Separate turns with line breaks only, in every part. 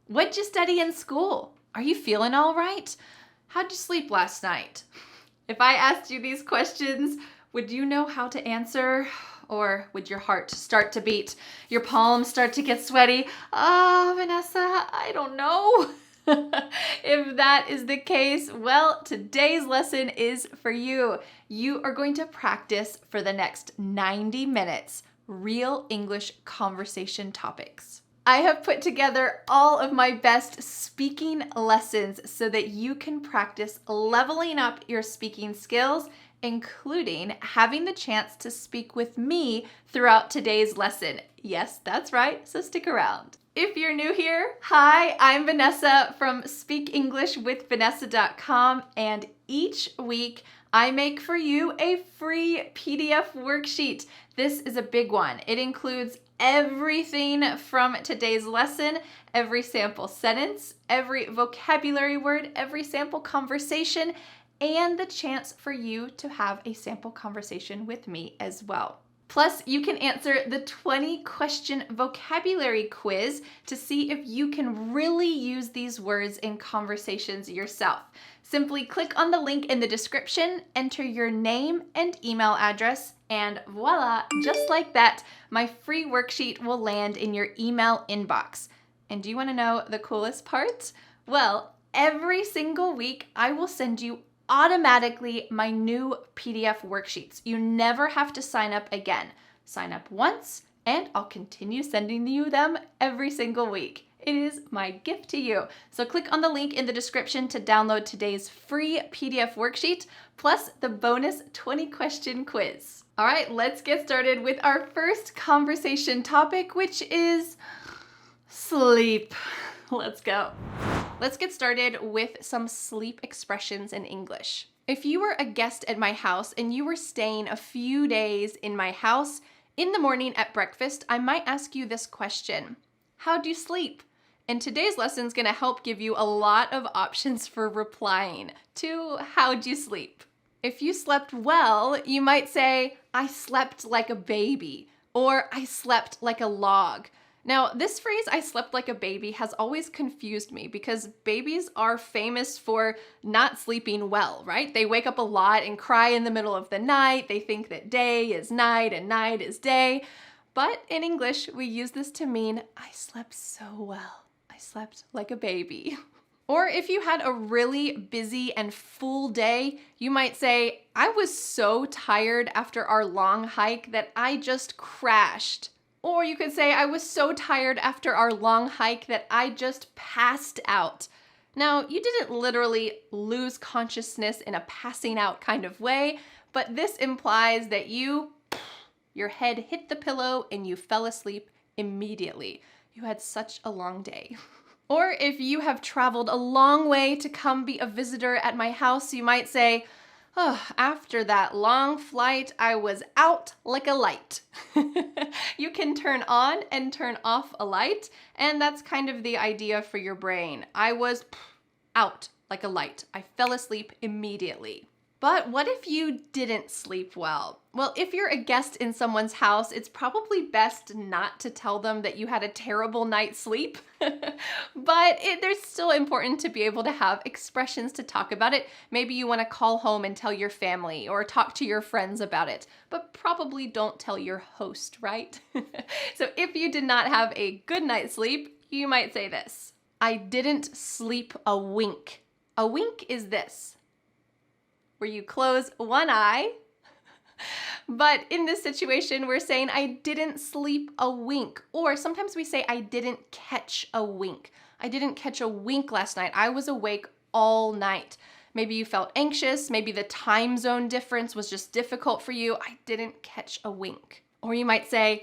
What'd you study in school? Are you feeling all right? How'd you sleep last night? If I asked you these questions, would you know how to answer? Or would your heart start to beat? Your palms start to get sweaty? Oh, Vanessa, I don't know. If that is the case, well, today's lesson is for you. You are going to practice for the next 90 minutes real English conversation topics. I have put together all of my best speaking lessons so that you can practice leveling up your speaking skills, including having the chance to speak with me throughout today's lesson. Yes, that's right, so stick around. If you're new here, hi, I'm Vanessa from speakenglishwithvanessa.com, and each week I make for you a free PDF worksheet. This is a big one. It includes everything from today's lesson, every sample sentence, every vocabulary word, every sample conversation, and the chance for you to have a sample conversation with me as well. Plus, you can answer the 20-question vocabulary quiz to see if you can really use these words in conversations yourself. Simply click on the link in the description, enter your name and email address, and voila, just like that, my free worksheet will land in your email inbox. And do you want to know the coolest part? Well, every single week, I will send you automatically my new PDF worksheets. You never have to sign up again. Sign up once, and I'll continue sending you them every single week. It is my gift to you. So click on the link in the description to download today's free PDF worksheet, plus the bonus 20-question quiz. All right, let's get started with our first conversation topic, which is sleep. Let's go. Let's get started with some sleep expressions in English. If you were a guest at my house and you were staying a few days in my house, in the morning at breakfast, I might ask you this question: how'd you sleep? And today's lesson is going to help give you a lot of options for replying to how'd you sleep. If you slept well, you might say, I slept like a baby, or I slept like a log. Now, this phrase, I slept like a baby, has always confused me because babies are famous for not sleeping well, right? They wake up a lot and cry in the middle of the night. They think that day is night and night is day. But in English, we use this to mean, I slept so well. I slept like a baby. Or if you had a really busy and full day, you might say, I was so tired after our long hike that I just crashed. Or you could say, I was so tired after our long hike that I just passed out. Now, you didn't literally lose consciousness in a passing out kind of way, but this implies that your head hit the pillow and you fell asleep immediately. You had such a long day. Or if you have traveled a long way to come be a visitor at my house, you might say, oh, after that long flight, I was out like a light. You can turn on and turn off a light, and that's kind of the idea for your brain. I was out like a light. I fell asleep immediately. But what if you didn't sleep well? Well, if you're a guest in someone's house, it's probably best not to tell them that you had a terrible night's sleep. But there's still important to be able to have expressions to talk about it. Maybe you want to call home and tell your family or talk to your friends about it, but probably don't tell your host, right? So if you did not have a good night's sleep, you might say this: I didn't sleep a wink. A wink is this, where you close one eye. But in this situation, we're saying I didn't sleep a wink. Or sometimes we say I didn't catch a wink. I didn't catch a wink last night. I was awake all night. Maybe you felt anxious. Maybe the time zone difference was just difficult for you. I didn't catch a wink. Or you might say,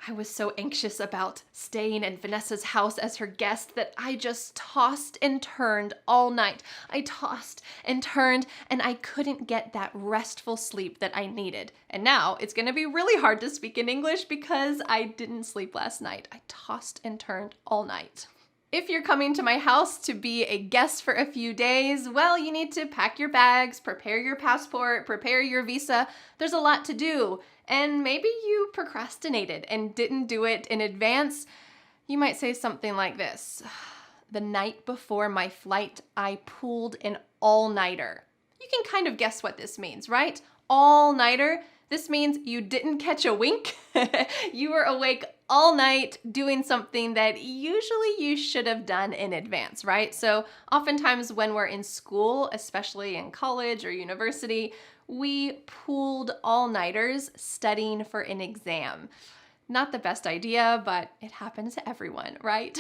I was so anxious about staying in Vanessa's house as her guest that I just tossed and turned all night. I tossed and turned and I couldn't get that restful sleep that I needed. And now it's going to be really hard to speak in English because I didn't sleep last night. I tossed and turned all night. If you're coming to my house to be a guest for a few days, well, you need to pack your bags, prepare your passport, prepare your visa. There's a lot to do. And maybe you procrastinated and didn't do it in advance. You might say something like this: The night before my flight, I pulled an all-nighter. You can kind of guess what this means, right? All-nighter. This means you didn't catch a wink. You were awake all night doing something that usually you should have done in advance, right? So oftentimes when we're in school, especially in college or university, we pulled all-nighters studying for an exam. Not the best idea, but it happens to everyone, right?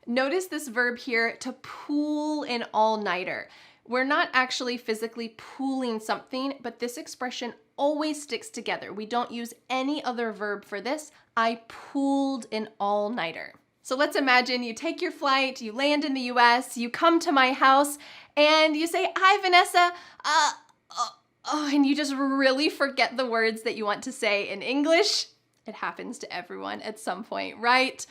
Notice this verb here, to pull an all-nighter. We're not actually physically pulling something, but this expression always sticks together. We don't use any other verb for this. I pulled an all-nighter. So let's imagine you take your flight, you land in the US, you come to my house, and you say, "Hi, Vanessa," and you just really forget the words that you want to say in English. It happens to everyone at some point, right?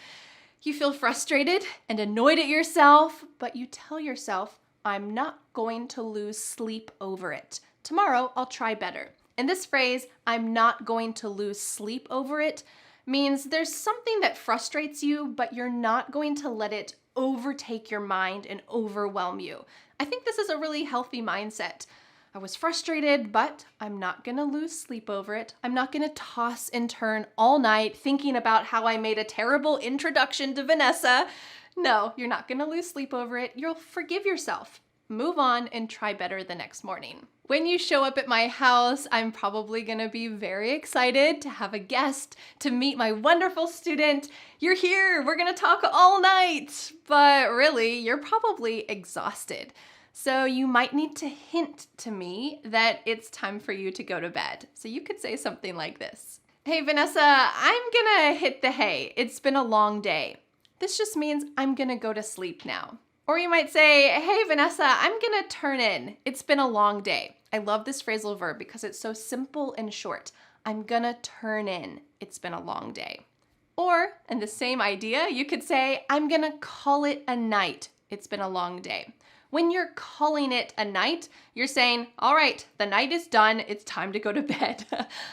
You feel frustrated and annoyed at yourself, but you tell yourself, "I'm not going to lose sleep over it. Tomorrow I'll try better." And this phrase, "I'm not going to lose sleep over it," means there's something that frustrates you, but you're not going to let it overtake your mind and overwhelm you. I think this is a really healthy mindset. I was frustrated, but I'm not gonna lose sleep over it. I'm not gonna toss and turn all night thinking about how I made a terrible introduction to Vanessa. No, you're not gonna lose sleep over it. You'll forgive yourself. Move on and try better the next morning. When you show up at my house, I'm probably gonna be very excited to have a guest, to meet my wonderful student. You're here, we're gonna talk all night. But really, you're probably exhausted. So you might need to hint to me that it's time for you to go to bed. So you could say something like this. "Hey Vanessa, I'm gonna hit the hay. It's been a long day." This just means I'm gonna go to sleep now. Or you might say, "Hey Vanessa, I'm gonna turn in. It's been a long day." I love this phrasal verb because it's so simple and short. I'm gonna turn in. It's been a long day. Or, in the same idea, you could say, "I'm gonna call it a night. It's been a long day." When you're calling it a night, you're saying, "All right, the night is done. It's time to go to bed.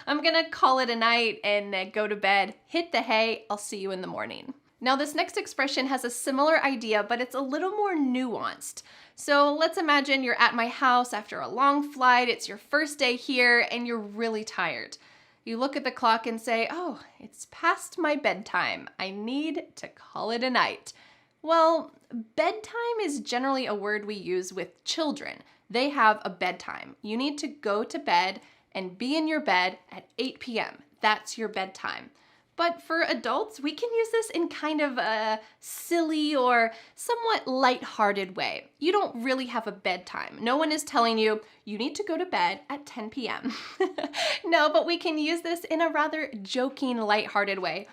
I'm gonna call it a night and go to bed. Hit the hay. I'll see you in the morning." Now, this next expression has a similar idea, but it's a little more nuanced. So let's imagine you're at my house after a long flight. It's your first day here and you're really tired. You look at the clock and say, "Oh, it's past my bedtime. I need to call it a night." Well, bedtime is generally a word we use with children. They have a bedtime. You need to go to bed and be in your bed at 8 p.m. That's your bedtime. But for adults, we can use this in kind of a silly or somewhat lighthearted way. You don't really have a bedtime. No one is telling you, you need to go to bed at 10 p.m. No, but we can use this in a rather joking, lighthearted way.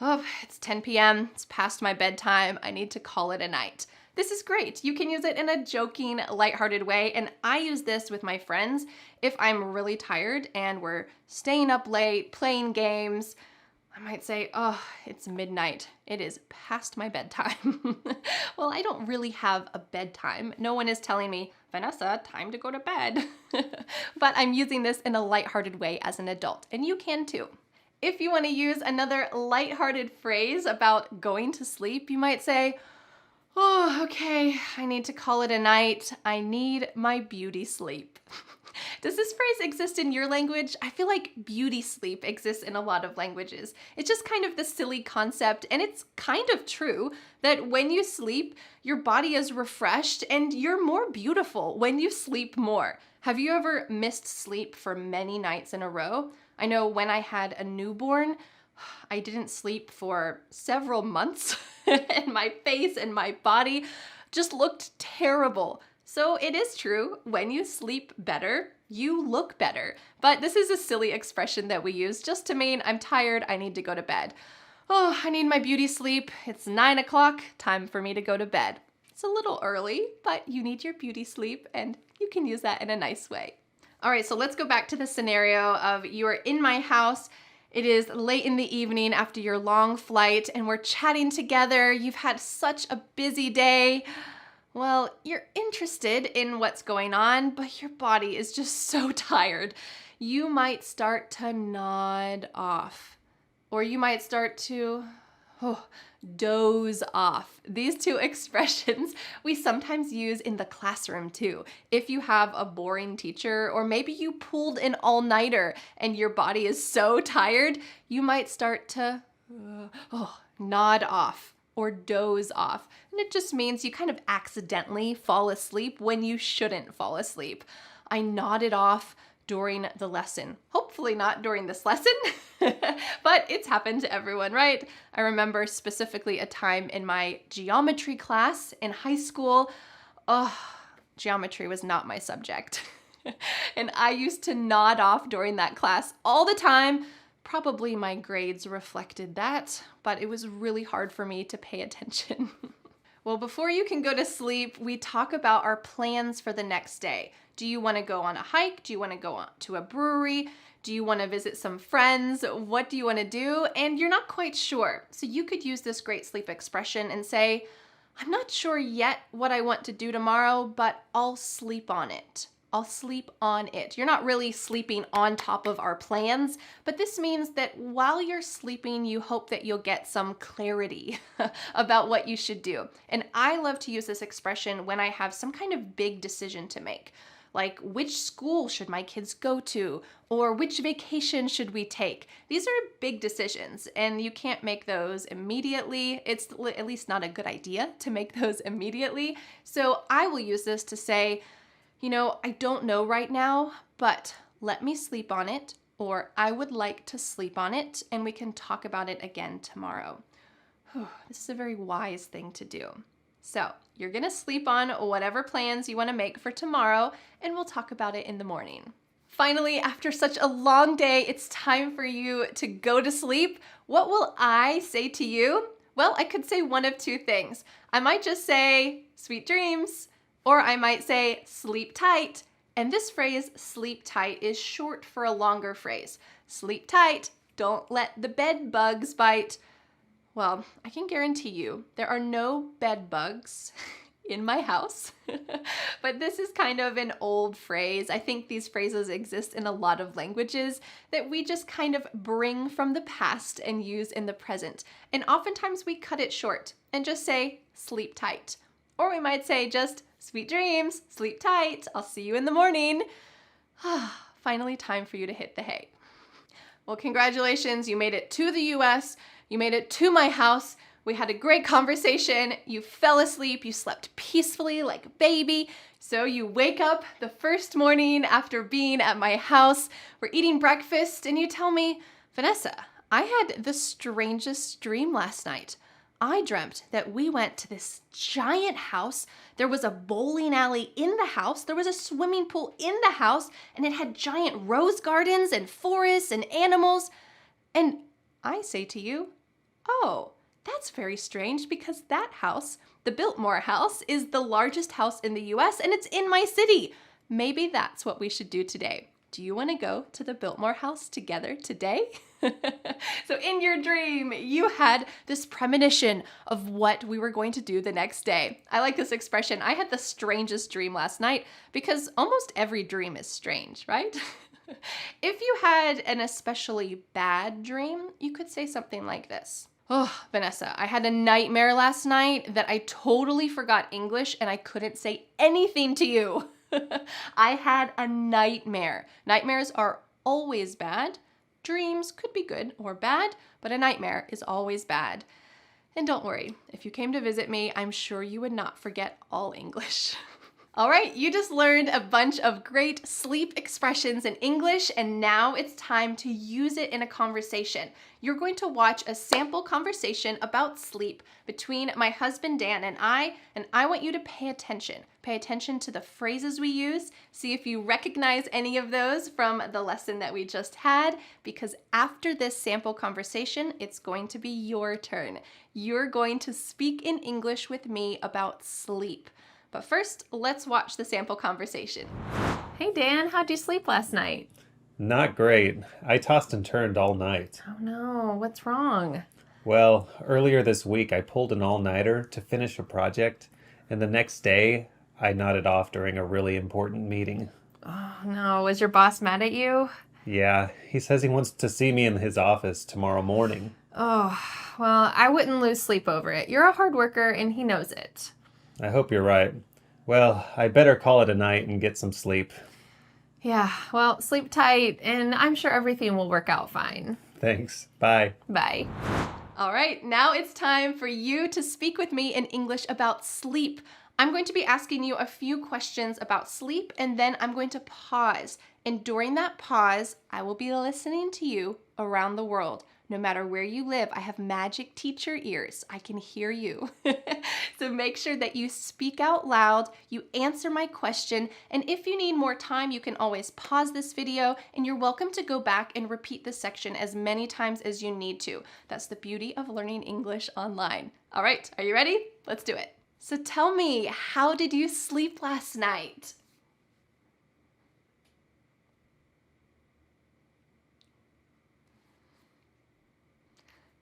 "Oh, it's 10 p.m. It's past my bedtime. I need to call it a night." This is great. You can use it in a joking, lighthearted way, and I use this with my friends if I'm really tired and we're staying up late, playing games. I might say, "Oh, it's midnight. It is past my bedtime." Well, I don't really have a bedtime. No one is telling me, "Vanessa, time to go to bed." But I'm using this in a lighthearted way as an adult, and you can too. If you want to use another lighthearted phrase about going to sleep, you might say, "Oh, okay, I need to call it a night. I need my beauty sleep." Does this phrase exist in your language? I feel like beauty sleep exists in a lot of languages. It's just kind of the silly concept, and it's kind of true that when you sleep, your body is refreshed and you're more beautiful when you sleep more. Have you ever missed sleep for many nights in a row? I know when I had a newborn, I didn't sleep for several months and my face and my body just looked terrible. So it is true, when you sleep better, you look better. But this is a silly expression that we use just to mean I'm tired, I need to go to bed. "Oh, I need my beauty sleep. It's 9 o'clock, time for me to go to bed." It's a little early, but you need your beauty sleep and you can use that in a nice way. All right, so let's go back to the scenario of you are in my house. It is late in the evening after your long flight and we're chatting together. You've had such a busy day. Well, you're interested in what's going on, but your body is just so tired. You might start to nod off, or you might start to doze off. These two expressions we sometimes use in the classroom too. If you have a boring teacher, or maybe you pulled an all-nighter and your body is so tired, you might start to nod off or doze off. And it just means you kind of accidentally fall asleep when you shouldn't fall asleep. I nodded off during the lesson. Hopefully not during this lesson, but it's happened to everyone, right? I remember specifically a time in my geometry class in high school. Geometry was not my subject. And I used to nod off during that class all the time. Probably my grades reflected that, but it was really hard for me to pay attention. Well, before you can go to sleep, we talk about our plans for the next day. Do you want to go on a hike? Do you want to go to a brewery? Do you want to visit some friends? What do you want to do? And you're not quite sure. So you could use this great sleep expression and say, I'm not sure yet what I want to do tomorrow, but I'll sleep on it. I'll sleep on it. You're not really sleeping on top of our plans, but this means that while you're sleeping, you hope that you'll get some clarity about what you should do. And I love to use this expression when I have some kind of big decision to make, like which school should my kids go to, or which vacation should we take? These are big decisions, and you can't make those immediately. It's at least not a good idea to make those immediately. So I will use this to say, I don't know right now, but let me sleep on it, or I would like to sleep on it, and we can talk about it again tomorrow. This is a very wise thing to do. So you're gonna sleep on whatever plans you wanna make for tomorrow, and we'll talk about it in the morning. Finally, after such a long day, it's time for you to go to sleep. What will I say to you? Well, I could say one of two things. I might just say, sweet dreams, or I might say, sleep tight. And this phrase, sleep tight, is short for a longer phrase. Sleep tight, don't let the bed bugs bite. Well, I can guarantee you there are no bed bugs in my house, but this is kind of an old phrase. I think these phrases exist in a lot of languages that we just kind of bring from the past and use in the present. And oftentimes we cut it short and just say, sleep tight. Or we might say just, sweet dreams, sleep tight, I'll see you in the morning. Finally, time for you to hit the hay. Well, congratulations, you made it to the US, you made it to my house, we had a great conversation, you fell asleep, you slept peacefully like a baby, so you wake up the first morning after being at my house, we're eating breakfast, and you tell me, Vanessa, I had the strangest dream last night. I dreamt that we went to this giant house. There was a bowling alley in the house. There was a swimming pool in the house, and it had giant rose gardens and forests and animals. And I say to you, oh, that's very strange because that house, the Biltmore house, is the largest house in the US and it's in my city. Maybe that's what we should do today. Do you want to go to the Biltmore house together today? So in your dream, you had this premonition of what we were going to do the next day. I like this expression. I had the strangest dream last night because almost every dream is strange, right? If you had an especially bad dream, you could say something like this. Oh, Vanessa, I had a nightmare last night that I totally forgot English and I couldn't say anything to you. I had a nightmare. Nightmares are always bad. Dreams could be good or bad, but a nightmare is always bad. And don't worry, if you came to visit me, I'm sure you would not forget all English. All right, you just learned a bunch of great sleep expressions in English, and now it's time to use it in a conversation. You're going to watch a sample conversation about sleep between my husband Dan and I want you to pay attention. Pay attention to the phrases we use, see if you recognize any of those from the lesson that we just had, because after this sample conversation, it's going to be your turn. You're going to speak in English with me about sleep. But first, let's watch the sample conversation. Hey Dan, how'd you sleep last night?
Not great. I tossed and turned all night.
Oh no, what's wrong?
Well, earlier this week I pulled an all-nighter to finish a project, and the next day I nodded off during a really important meeting.
Oh no, was your boss mad at you?
Yeah, he says he wants to see me in his office tomorrow morning.
Oh, well, I wouldn't lose sleep over it. You're a hard worker and he knows it.
I hope you're right. Well, I better call it a night and get some sleep.
Yeah, well, sleep tight and I'm sure everything will work out fine.
Thanks. Bye.
Bye. All right, now it's time for you to speak with me in English about sleep. I'm going to be asking you a few questions about sleep and then I'm going to pause. And during that pause, I will be listening to you around the world. No matter where you live, I have magic teacher ears. I can hear you. So make sure that you speak out loud, you answer my question, and if you need more time, you can always pause this video, and you're welcome to go back and repeat this section as many times as you need to. That's the beauty of learning English online. All right, are you ready? Let's do it. So tell me, how did you sleep last night?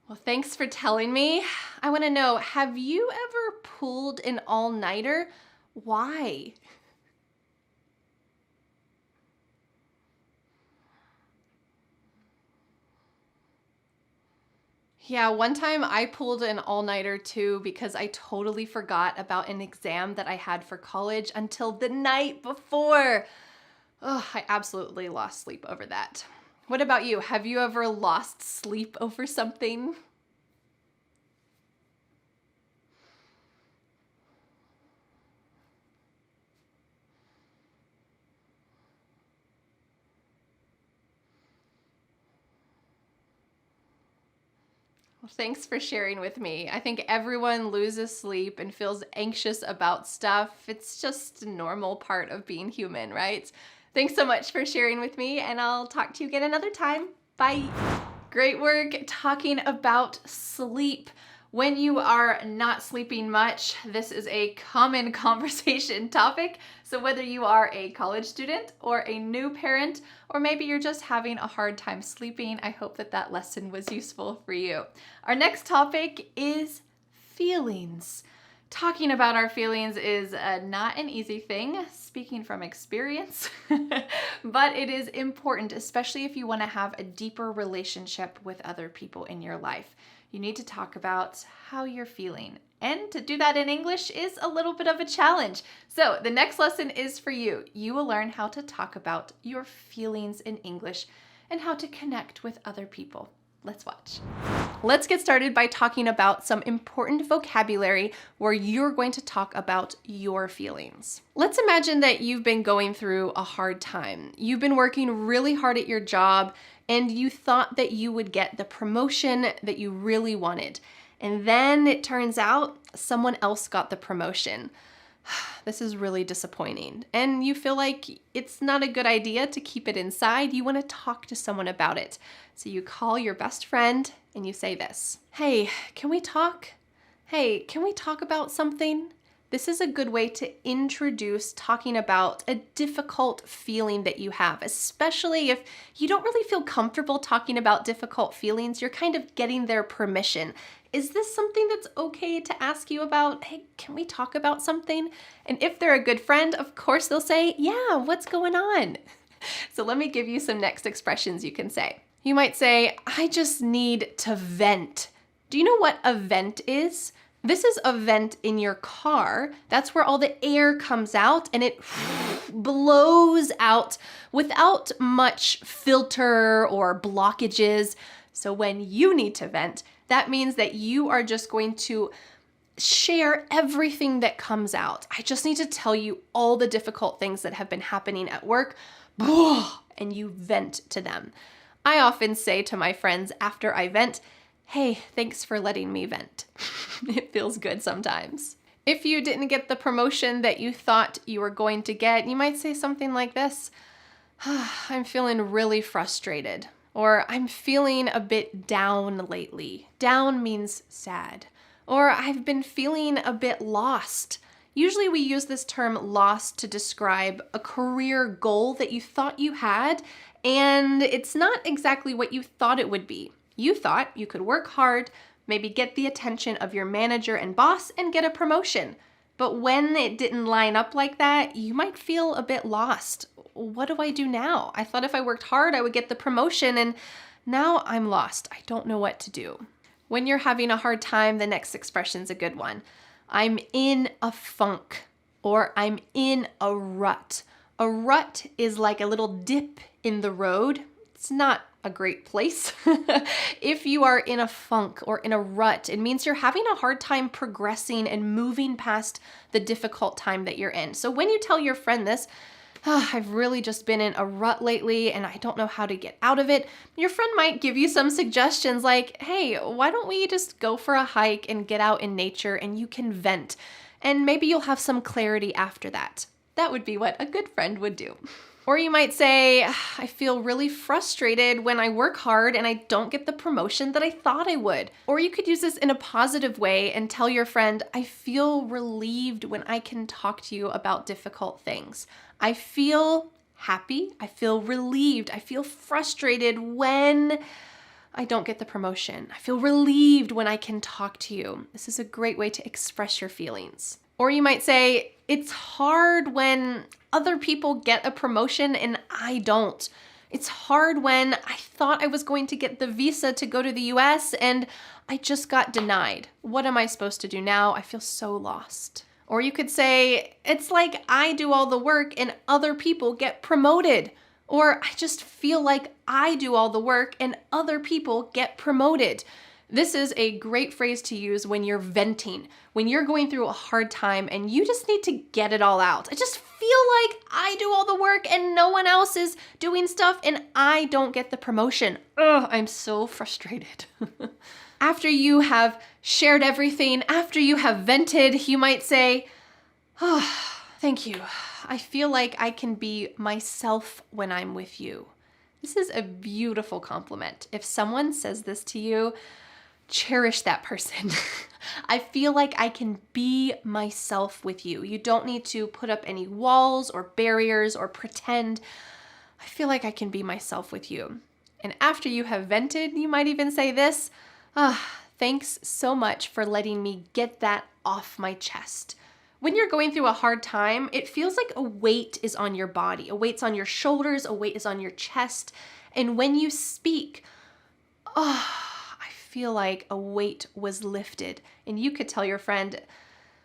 Well, thanks for telling me. I want to know, have you ever pulled an all-nighter? Why? Yeah, one time I pulled an all-nighter too because I totally forgot about an exam that I had for college until the night before. Oh, I absolutely lost sleep over that. What about you? Have you ever lost sleep over something? Well, thanks for sharing with me. I think everyone loses sleep and feels anxious about stuff. It's just a normal part of being human, right? Thanks so much for sharing with me, and I'll talk to you again another time. Bye. Great work talking about sleep. When you are not sleeping much, this is a common conversation topic. So whether you are a college student or a new parent, or maybe you're just having a hard time sleeping, I hope that that lesson was useful for you. Our next topic is feelings. Talking about our feelings is not an easy thing, speaking from experience, but it is important, especially if you want to have a deeper relationship with other people in your life. You need to talk about how you're feeling. And to do that in English is a little bit of a challenge. So the next lesson is for you. You will learn how to talk about your feelings in English and how to connect with other people. Let's watch. Let's get started by talking about some important vocabulary where you're going to talk about your feelings. Let's imagine that you've been going through a hard time. You've been working really hard at your job and you thought that you would get the promotion that you really wanted. And then it turns out someone else got the promotion. This is really disappointing. And you feel like it's not a good idea to keep it inside. You want to talk to someone about it. So you call your best friend and you say this: "Hey, can we talk? Hey, can we talk about something?" This is a good way to introduce talking about a difficult feeling that you have, especially if you don't really feel comfortable talking about difficult feelings. You're kind of getting their permission. Is this something that's okay to ask you about? Hey, can we talk about something? And if they're a good friend, of course they'll say, "Yeah, what's going on?" So let me give you some next expressions you can say. You might say, "I just need to vent." Do you know what a vent is? This is a vent in your car. That's where all the air comes out and it blows out without much filter or blockages. So when you need to vent, that means that you are just going to share everything that comes out. I just need to tell you all the difficult things that have been happening at work, and you vent to them. I often say to my friends after I vent, "Hey, thanks for letting me vent." It feels good sometimes. If you didn't get the promotion that you thought you were going to get, you might say something like this: "I'm feeling really frustrated," or "I'm feeling a bit down lately." Down means sad. Or "I've been feeling a bit lost." Usually we use this term lost to describe a career goal that you thought you had, and it's not exactly what you thought it would be. You thought you could work hard, maybe get the attention of your manager and boss and get a promotion. But when it didn't line up like that, you might feel a bit lost. What do I do now? I thought if I worked hard, I would get the promotion, and now I'm lost. I don't know what to do. When you're having a hard time, the next expression's a good one. I'm in a funk, or I'm in a rut. A rut is like a little dip in the road. It's not a great place. If you are in a funk or in a rut, it means you're having a hard time progressing and moving past the difficult time that you're in. So when you tell your friend this, I've really just been in a rut lately and I don't know how to get out of it, your friend might give you some suggestions like, hey, why don't we just go for a hike and get out in nature and you can vent, and maybe you'll have some clarity after that. That would be what a good friend would do. Or you might say, I feel really frustrated when I work hard and I don't get the promotion that I thought I would. Or you could use this in a positive way and tell your friend, I feel relieved when I can talk to you about difficult things. I feel happy, I feel relieved, I feel frustrated when I don't get the promotion. I feel relieved when I can talk to you. This is a great way to express your feelings. Or you might say, it's hard when other people get a promotion and I don't. It's hard when I thought I was going to get the visa to go to the US and I just got denied. What am I supposed to do now? I feel so lost. Or you could say, it's like I do all the work and other people get promoted. Or I just feel like I do all the work and other people get promoted. This is a great phrase to use when you're venting, when you're going through a hard time and you just need to get it all out. I just feel like I do all the work and no one else is doing stuff and I don't get the promotion. Ugh, I'm so frustrated. After you have shared everything, after you have vented, you might say, oh, thank you. I feel like I can be myself when I'm with you. This is a beautiful compliment. If someone says this to you, cherish that person. I feel like I can be myself with you. You don't need to put up any walls or barriers or pretend. I feel like I can be myself with you. And after you have vented, you might even say this, thanks so much for letting me get that off my chest. When you're going through a hard time, it feels like a weight is on your body. A weight's on your shoulders, a weight is on your chest. And when you speak, I feel like a weight was lifted. And you could tell your friend,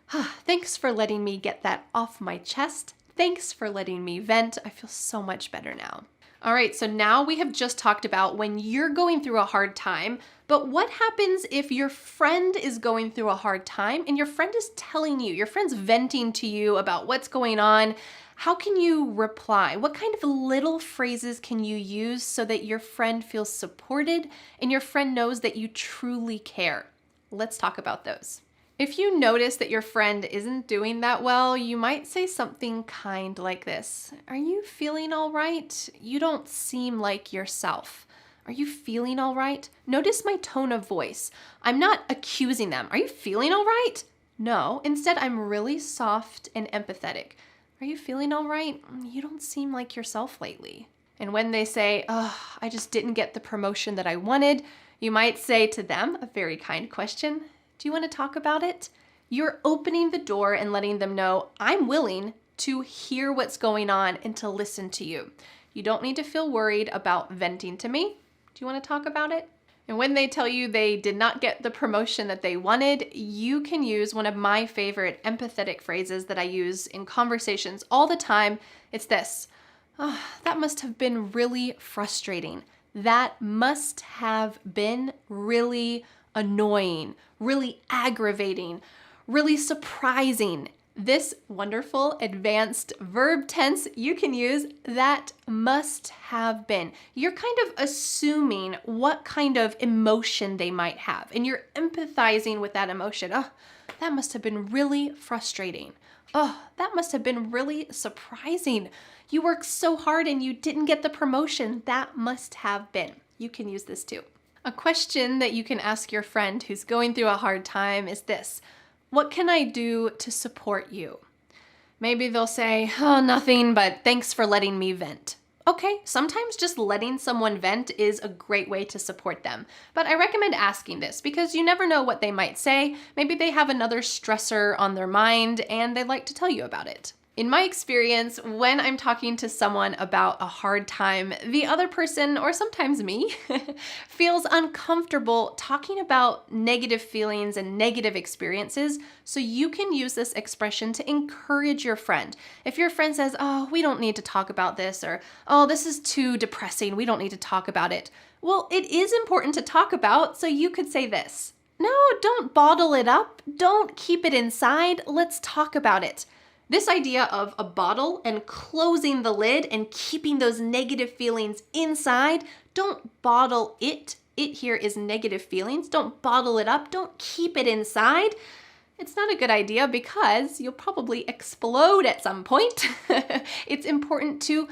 thanks for letting me get that off my chest. Thanks for letting me vent. I feel so much better now. All right, so now we have just talked about when you're going through a hard time, but what happens if your friend is going through a hard time and your friend is telling you, your friend's venting to you about what's going on? How can you reply? What kind of little phrases can you use so that your friend feels supported and your friend knows that you truly care? Let's talk about those. If you notice that your friend isn't doing that well, you might say something kind like this. Are you feeling all right? You don't seem like yourself. Are you feeling all right? Notice my tone of voice. I'm not accusing them. Are you feeling all right? No, instead I'm really soft and empathetic. Are you feeling all right? You don't seem like yourself lately. And when they say, I just didn't get the promotion that I wanted, you might say to them a very kind question. Do you want to talk about it? You're opening the door and letting them know, I'm willing to hear what's going on and to listen to you. You don't need to feel worried about venting to me. Do you want to talk about it? And when they tell you they did not get the promotion that they wanted, you can use one of my favorite empathetic phrases that I use in conversations all the time. It's this. That must have been really frustrating. That must have been really annoying, really aggravating, really surprising. This wonderful advanced verb tense you can use, that must have been. You're kind of assuming what kind of emotion they might have, and you're empathizing with that emotion. That must have been really frustrating. That must have been really surprising. You worked so hard and you didn't get the promotion. That must have been. You can use this too. A question that you can ask your friend who's going through a hard time is this. What can I do to support you? Maybe they'll say, nothing, but thanks for letting me vent. Okay, sometimes just letting someone vent is a great way to support them. But I recommend asking this because you never know what they might say. Maybe they have another stressor on their mind and they'd like to tell you about it. In my experience, when I'm talking to someone about a hard time, the other person, or sometimes me, feels uncomfortable talking about negative feelings and negative experiences, so you can use this expression to encourage your friend. If your friend says, "Oh, we don't need to talk about this," or "Oh, this is too depressing, we don't need to talk about it." Well, it is important to talk about, so you could say this. "No, don't bottle it up. Don't keep it inside. Let's talk about it." This idea of a bottle and closing the lid and keeping those negative feelings inside, don't bottle it. It here is negative feelings. Don't bottle it up. Don't keep it inside. It's not a good idea because you'll probably explode at some point. It's important to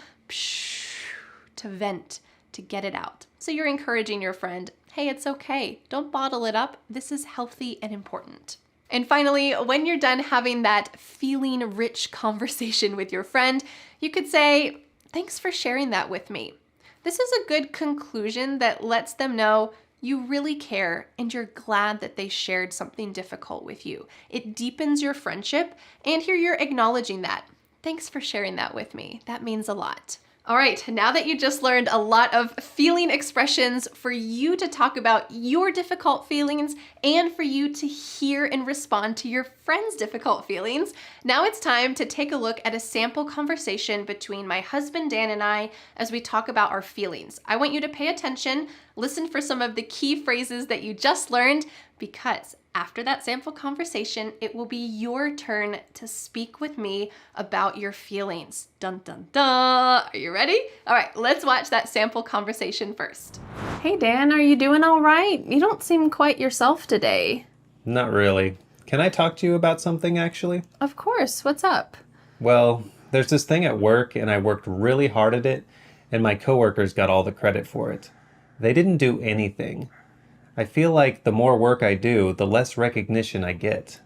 vent, to get it out. So you're encouraging your friend, hey, it's okay. Don't bottle it up. This is healthy and important. And finally, when you're done having that feeling rich conversation with your friend, you could say, thanks for sharing that with me. This is a good conclusion that lets them know you really care and you're glad that they shared something difficult with you. It deepens your friendship, and here you're acknowledging that. Thanks for sharing that with me. That means a lot. All right, now that you just learned a lot of feeling expressions for you to talk about your difficult feelings and for you to hear and respond to your friends' difficult feelings, now it's time to take a look at a sample conversation between my husband Dan and I as we talk about our feelings. I want you to pay attention, listen for some of the key phrases that you just learned, because after that sample conversation, it will be your turn to speak with me about your feelings. Dun, dun, dun. Are you ready? All right, let's watch that sample conversation first. Hey, Dan, are you doing all right? You don't seem quite yourself today.
Not really. Can I talk to you about something, actually?
Of course. What's up?
Well, there's this thing at work, and I worked really hard at it, and my coworkers got all the credit for it. They didn't do anything. I feel like the more work I do, the less recognition I get.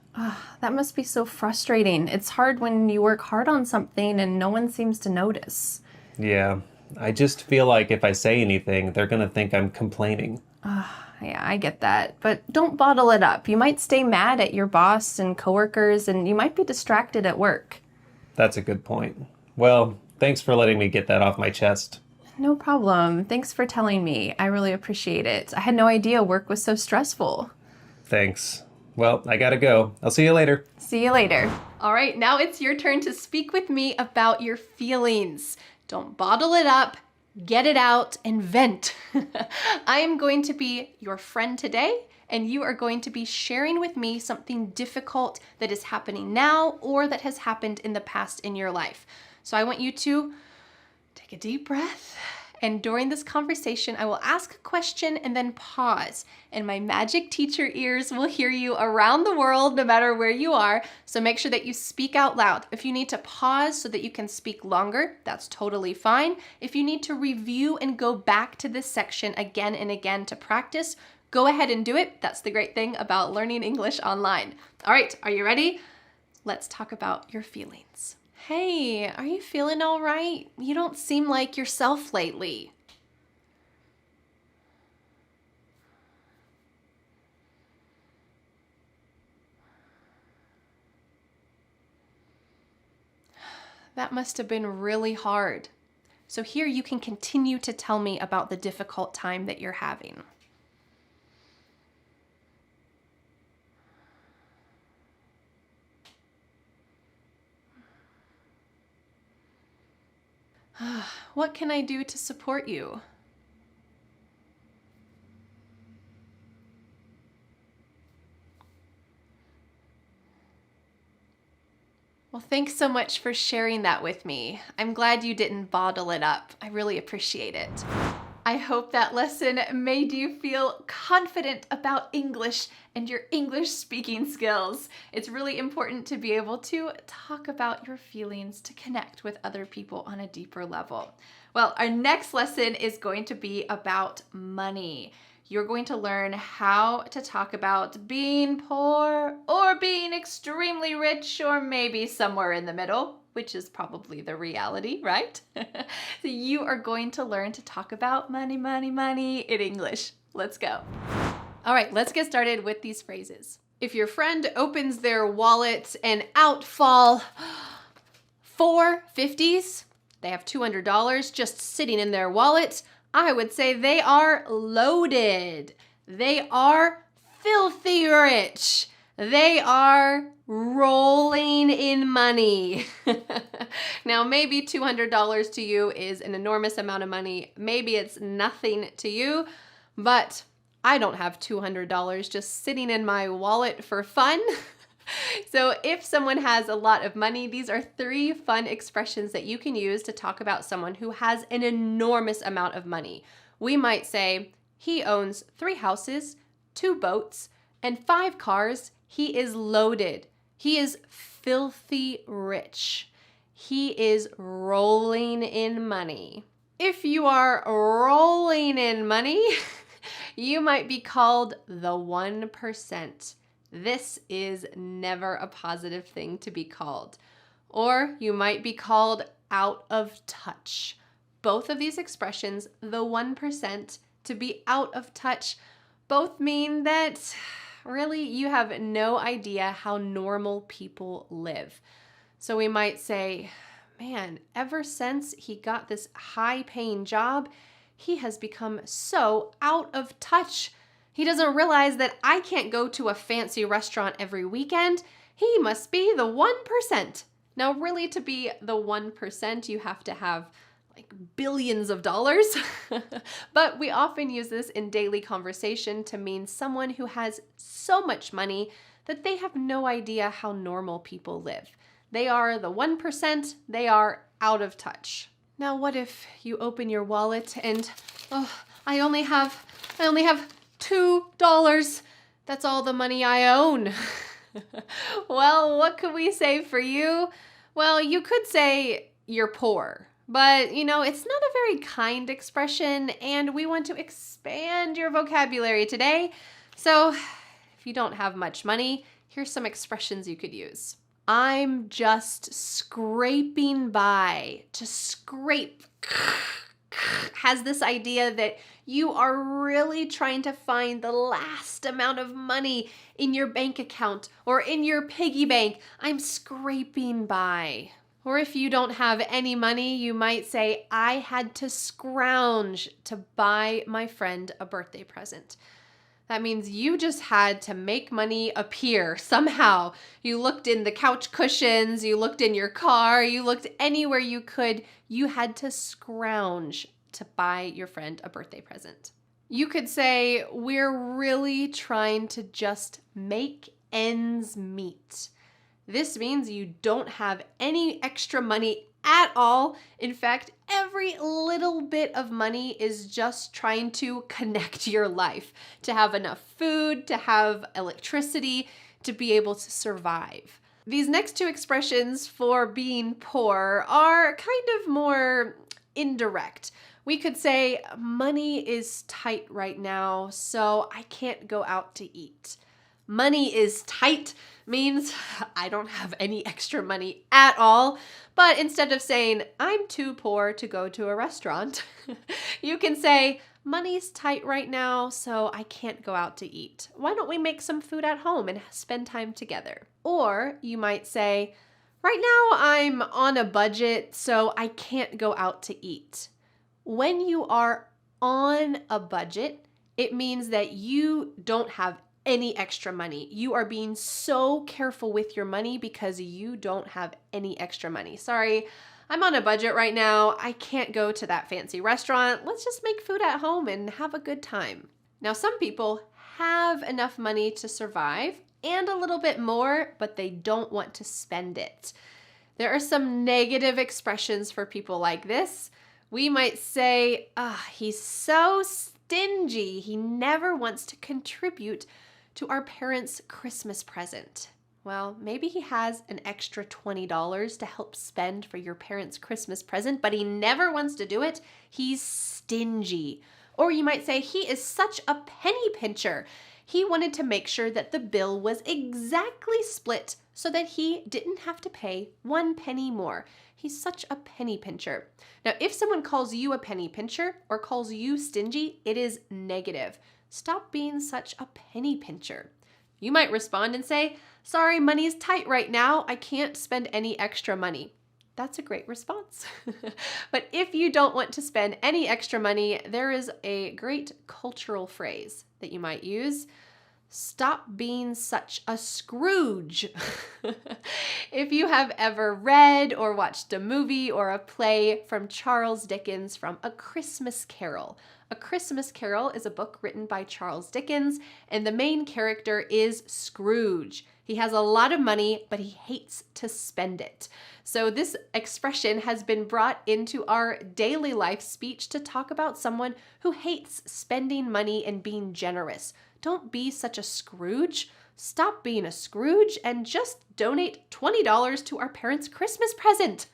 That must be so frustrating. It's hard when you work hard on something and no one seems to notice.
Yeah, I just feel like if I say anything, they're gonna think I'm complaining.
Yeah, I get that. But don't bottle it up. You might stay mad at your boss and coworkers, and you might be distracted at work.
That's a good point. Well, thanks for letting me get that off my chest.
No problem. Thanks for telling me. I really appreciate it. I had no idea work was so stressful.
Thanks. Well, I gotta go. I'll see you later.
See you later. All right, now it's your turn to speak with me about your feelings. Don't bottle it up, get it out, and vent. I am going to be your friend today, and you are going to be sharing with me something difficult that is happening now or that has happened in the past in your life. So I want you to take a deep breath, and during this conversation, I will ask a question and then pause, and my magic teacher ears will hear you around the world, no matter where you are, so make sure that you speak out loud. If you need to pause so that you can speak longer, that's totally fine. If you need to review and go back to this section again and again to practice, go ahead and do it. That's the great thing about learning English online. All right, are you ready? Let's talk about your feelings. Hey, are you feeling all right? You don't seem like yourself lately. That must have been really hard. So here you can continue to tell me about the difficult time that you're having. What can I do to support you? Well, thanks so much for sharing that with me. I'm glad you didn't bottle it up. I really appreciate it. I hope that lesson made you feel confident about English and your English speaking skills. It's really important to be able to talk about your feelings to connect with other people on a deeper level. Well, our next lesson is going to be about money. You're going to learn how to talk about being poor or being extremely rich, or maybe somewhere in the middle, which is probably the reality, right? So you are going to learn to talk about money, money, money in English. Let's go. All right, let's get started with these phrases. If your friend opens their wallet and out fall
4 50s, they have $200 just sitting in their wallet, I would say they are loaded. They are filthy rich. They are rolling in money. Now, maybe $200 to you is an enormous amount of money. Maybe it's nothing to you, but I don't have $200 just sitting in my wallet for fun. So if someone has a lot of money, these are 3 fun expressions that you can use to talk about someone who has an enormous amount of money. We might say, he owns 3 houses, 2 boats, and 5 cars. He is loaded. He is filthy rich. He is rolling in money. If you are rolling in money, you might be called the 1%. This is never a positive thing to be called. Or you might be called out of touch. Both of these expressions, the 1%, to be out of touch, both mean that really you have no idea how normal people live. So we might say, man, ever since he got this high-paying job, he has become so out of touch. He doesn't realize that I can't go to a fancy restaurant every weekend. He must be the 1%. Now, really, to be the 1%, you have to have like billions of dollars. But we often use this in daily conversation to mean someone who has so much money that they have no idea how normal people live. They are the 1%. They are out of touch. Now, what if you open your wallet and, I only have $2. That's all the money I own. Well, what could we say for you? Well, you could say you're poor, but it's not a very kind expression, and we want to expand your vocabulary today. So if you don't have much money, here's some expressions you could use. I'm just scraping by. To scrape has this idea that you are really trying to find the last amount of money in your bank account or in your piggy bank. I'm scraping by. Or if you don't have any money, you might say, I had to scrounge to buy my friend a birthday present. That means you just had to make money appear somehow. You looked in the couch cushions, you looked in your car, you looked anywhere you could. You had to scrounge to buy your friend a birthday present. You could say, we're really trying to just make ends meet. This means you don't have any extra money at all. In fact, every little bit of money is just trying to connect your life, to have enough food, to have electricity, to be able to survive. These next 2 expressions for being poor are kind of more indirect. We could say, money is tight right now, so I can't go out to eat. Money is tight means I don't have any extra money at all. But instead of saying, I'm too poor to go to a restaurant, you can say, money's tight right now, so I can't go out to eat. Why don't we make some food at home and spend time together? Or you might say, right now I'm on a budget, so I can't go out to eat. When you are on a budget, it means that you don't have any extra money. You are being so careful with your money because you don't have any extra money. Sorry, I'm on a budget right now. I can't go to that fancy restaurant. Let's just make food at home and have a good time. Now, some people have enough money to survive and a little bit more, but they don't want to spend it. There are some negative expressions for people like this. We might say, he's so stingy. He never wants to contribute to our parents' Christmas present. Well, maybe he has an extra $20 to help spend for your parents' Christmas present, but he never wants to do it. He's stingy. Or you might say, he is such a penny pincher. He wanted to make sure that the bill was exactly split so that he didn't have to pay 1 penny more. He's such a penny pincher. Now, if someone calls you a penny pincher or calls you stingy, it is negative. Stop being such a penny pincher. You might respond and say, sorry, money's tight right now. I can't spend any extra money. That's a great response. But if you don't want to spend any extra money, there is a great cultural phrase that you might use. Stop being such a Scrooge. If you have ever read or watched a movie or a play from Charles Dickens from A Christmas Carol. A Christmas Carol is a book written by Charles Dickens, and the main character is Scrooge. He has a lot of money, but he hates to spend it. So this expression has been brought into our daily life speech to talk about someone who hates spending money and being generous. Don't be such a Scrooge. Stop being a Scrooge and just donate $20 to our parents' Christmas present.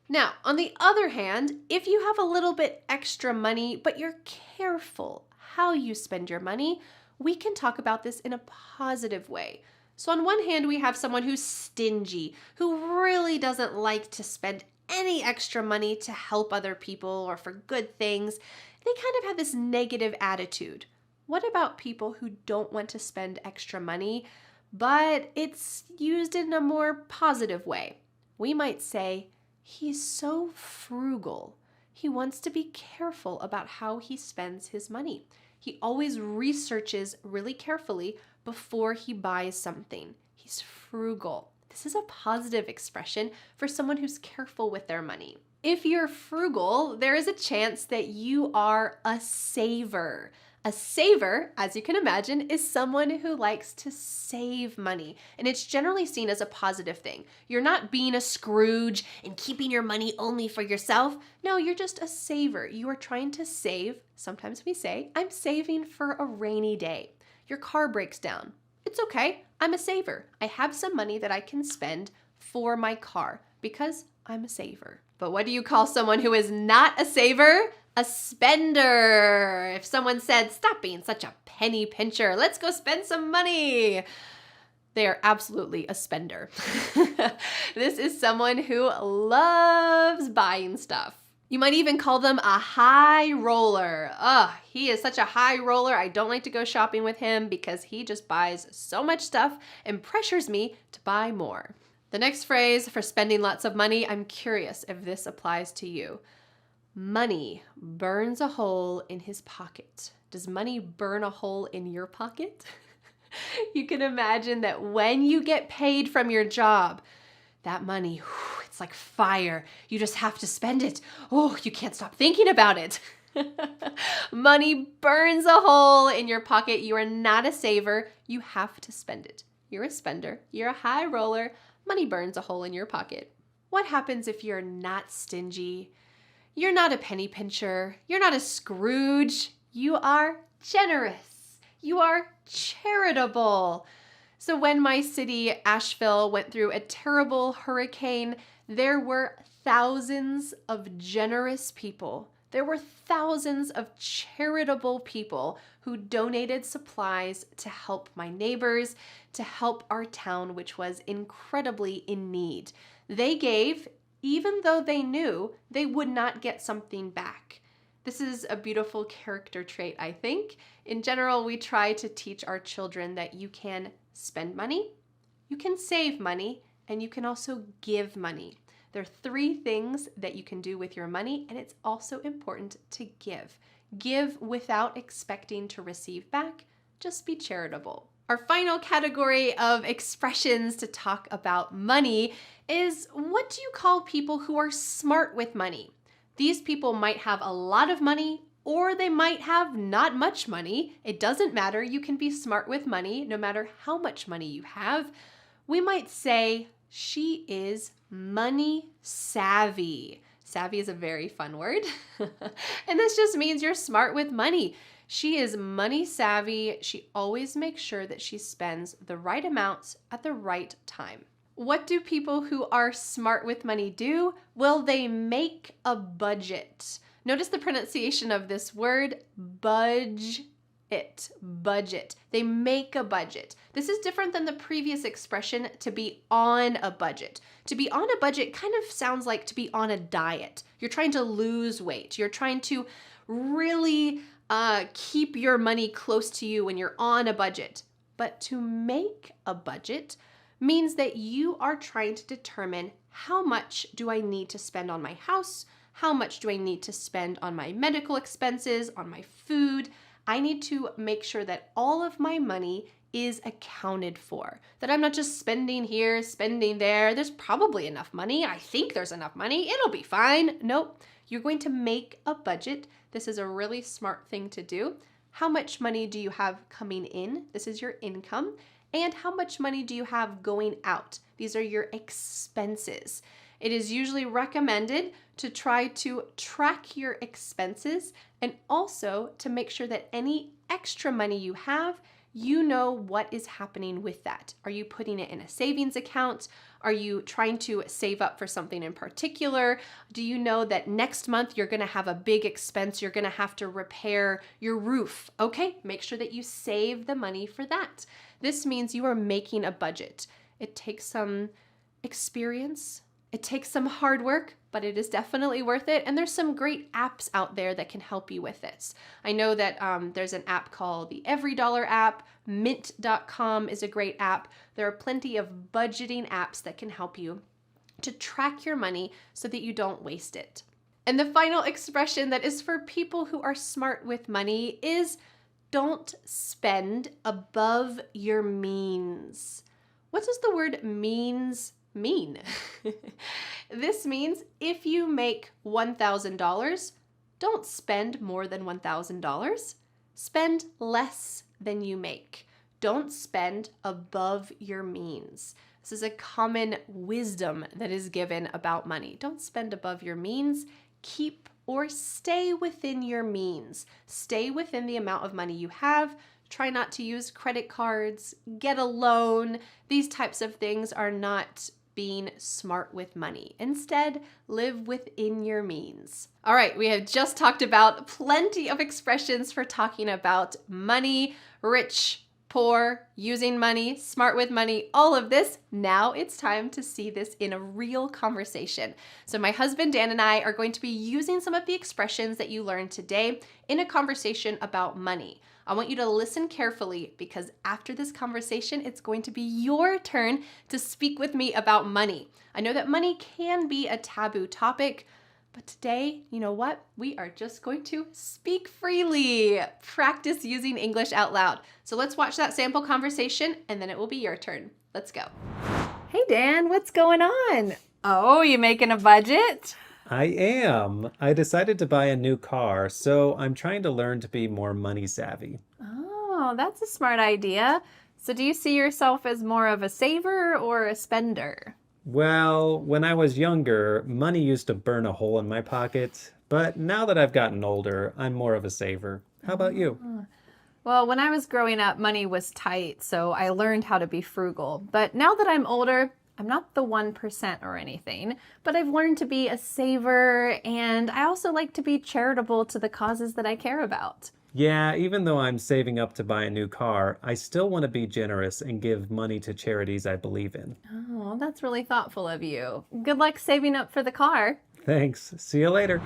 Now, on the other hand, if you have a little bit extra money, but you're careful how you spend your money, we can talk about this in a positive way. So on one hand, we have someone who's stingy, who really doesn't like to spend any extra money to help other people or for good things. They kind of have this negative attitude. What about people who don't want to spend extra money, but it's used in a more positive way? We might say, he's so frugal. He wants to be careful about how he spends his money. He always researches really carefully before he buys something. He's frugal. This is a positive expression for someone who's careful with their money. If you're frugal, there is a chance that you are a saver. A saver, as you can imagine, is someone who likes to save money, and it's generally seen as a positive thing. You're not being a Scrooge and keeping your money only for yourself. No, you're just a saver. You are trying to save. Sometimes we say, I'm saving for a rainy day. Your car breaks down. It's okay. I'm a saver. I have some money that I can spend for my car because I'm a saver. But what do you call someone who is not a saver? A spender. If someone said, stop being such a penny pincher, let's go spend some money, they are absolutely a spender. This is someone who loves buying stuff. You might even call them a high roller. He is such a high roller. I don't like to go shopping with him because he just buys so much stuff and pressures me to buy more. The next phrase for spending lots of money, I'm curious if this applies to you. Money burns a hole in his pocket. Does money burn a hole in your pocket? You can imagine that when you get paid from your job, that money, it's like fire. You just have to spend it. Oh, you can't stop thinking about it. Money burns a hole in your pocket. You are not a saver. You have to spend it. You're a spender. You're a high roller. Money burns a hole in your pocket. What happens if you're not stingy? You're not a penny pincher. You're not a Scrooge. You are generous. You are charitable. So when my city, Asheville, went through a terrible hurricane, there were thousands of generous people. There were thousands of charitable people who donated supplies to help my neighbors, to help our town, which was incredibly in need. They gave, even though they knew they would not get something back. This is a beautiful character trait, I think. In general, we try to teach our children that you can spend money, you can save money, and you can also give money. There are 3 things that you can do with your money, and it's also important to give. Give without expecting to receive back. Just be charitable. Our final category of expressions to talk about money is, what do you call people who are smart with money? These people might have a lot of money, or they might have not much money. It doesn't matter. You can be smart with money no matter how much money you have. We might say, she is money savvy. Savvy is a very fun word. And this just means you're smart with money. She is money savvy. She always makes sure that she spends the right amounts at the right time. What do people who are smart with money do? Well, they make a budget. Notice the pronunciation of this word, budget. Budget. They make a budget. This is different than the previous expression, to be on a budget. To be on a budget kind of sounds like to be on a diet. You're trying to lose weight. You're trying to really keep your money close to you when you're on a budget. But to make a budget means that you are trying to determine how much do I need to spend on my house? How much do I need to spend on my medical expenses, on my food? I need to make sure that all of my money is accounted for, that I'm not just spending here, spending there. There's probably enough money. I think there's enough money. It'll be fine. Nope. You're going to make a budget. This is a really smart thing to do. How much money do you have coming in? This is your income. And how much money do you have going out? These are your expenses. It is usually recommended to try to track your expenses and also to make sure that any extra money you have, you know what is happening with that. Are you putting it in a savings account? Are you trying to save up for something in particular? Do you know that next month you're going to have a big expense? You're going to have to repair your roof. Okay, make sure that you save the money for that. This means you are making a budget. It takes some experience. It takes some hard work, but it is definitely worth it. And there's some great apps out there that can help you with this. I know that there's an app called the EveryDollar app. Mint.com is a great app. There are plenty of budgeting apps that can help you to track your money so that you don't waste it. And the final expression that is for people who are smart with money is don't spend above your means. What does the word means mean? This means if you make $1,000, don't spend more than $1,000. Spend less than you make. Don't spend above your means. This is a common wisdom that is given about money. Don't spend above your means. Keep or stay within your means. Stay within the amount of money you have. Try not to use credit cards, get a loan. These types of things are not being smart with money. Instead, live within your means. All right, we have just talked about plenty of expressions for talking about money, rich, poor, using money, smart with money, all of this. Now it's time to see this in a real conversation. So my husband Dan and I are going to be using some of the expressions that you learned today in a conversation about money. I want you to listen carefully because after this conversation, it's going to be your turn to speak with me about money. I know that money can be a taboo topic, but today, you know what? We are just going to speak freely. Practice using English out loud. So let's watch that sample conversation and then it will be your turn. Let's go.
Hey Dan, what's going on? Oh, you making a budget?
I am. I decided to buy a new car, so I'm trying to learn to be more money savvy.
Oh, that's a smart idea. So do you see yourself as more of a saver or a spender?
Well, when I was younger, money used to burn a hole in my pocket, but now that I've gotten older, I'm more of a saver. How about you?
Well, when I was growing up, money was tight, so I learned how to be frugal. But now that I'm older, I'm not the 1% or anything, but I've learned to be a saver, and I also like to be charitable to the causes that I care about.
Yeah, even though I'm saving up to buy a new car, I still want to be generous and give money to charities I believe in.
Oh, that's really thoughtful of you. Good luck saving up for the car.
Thanks. See you later.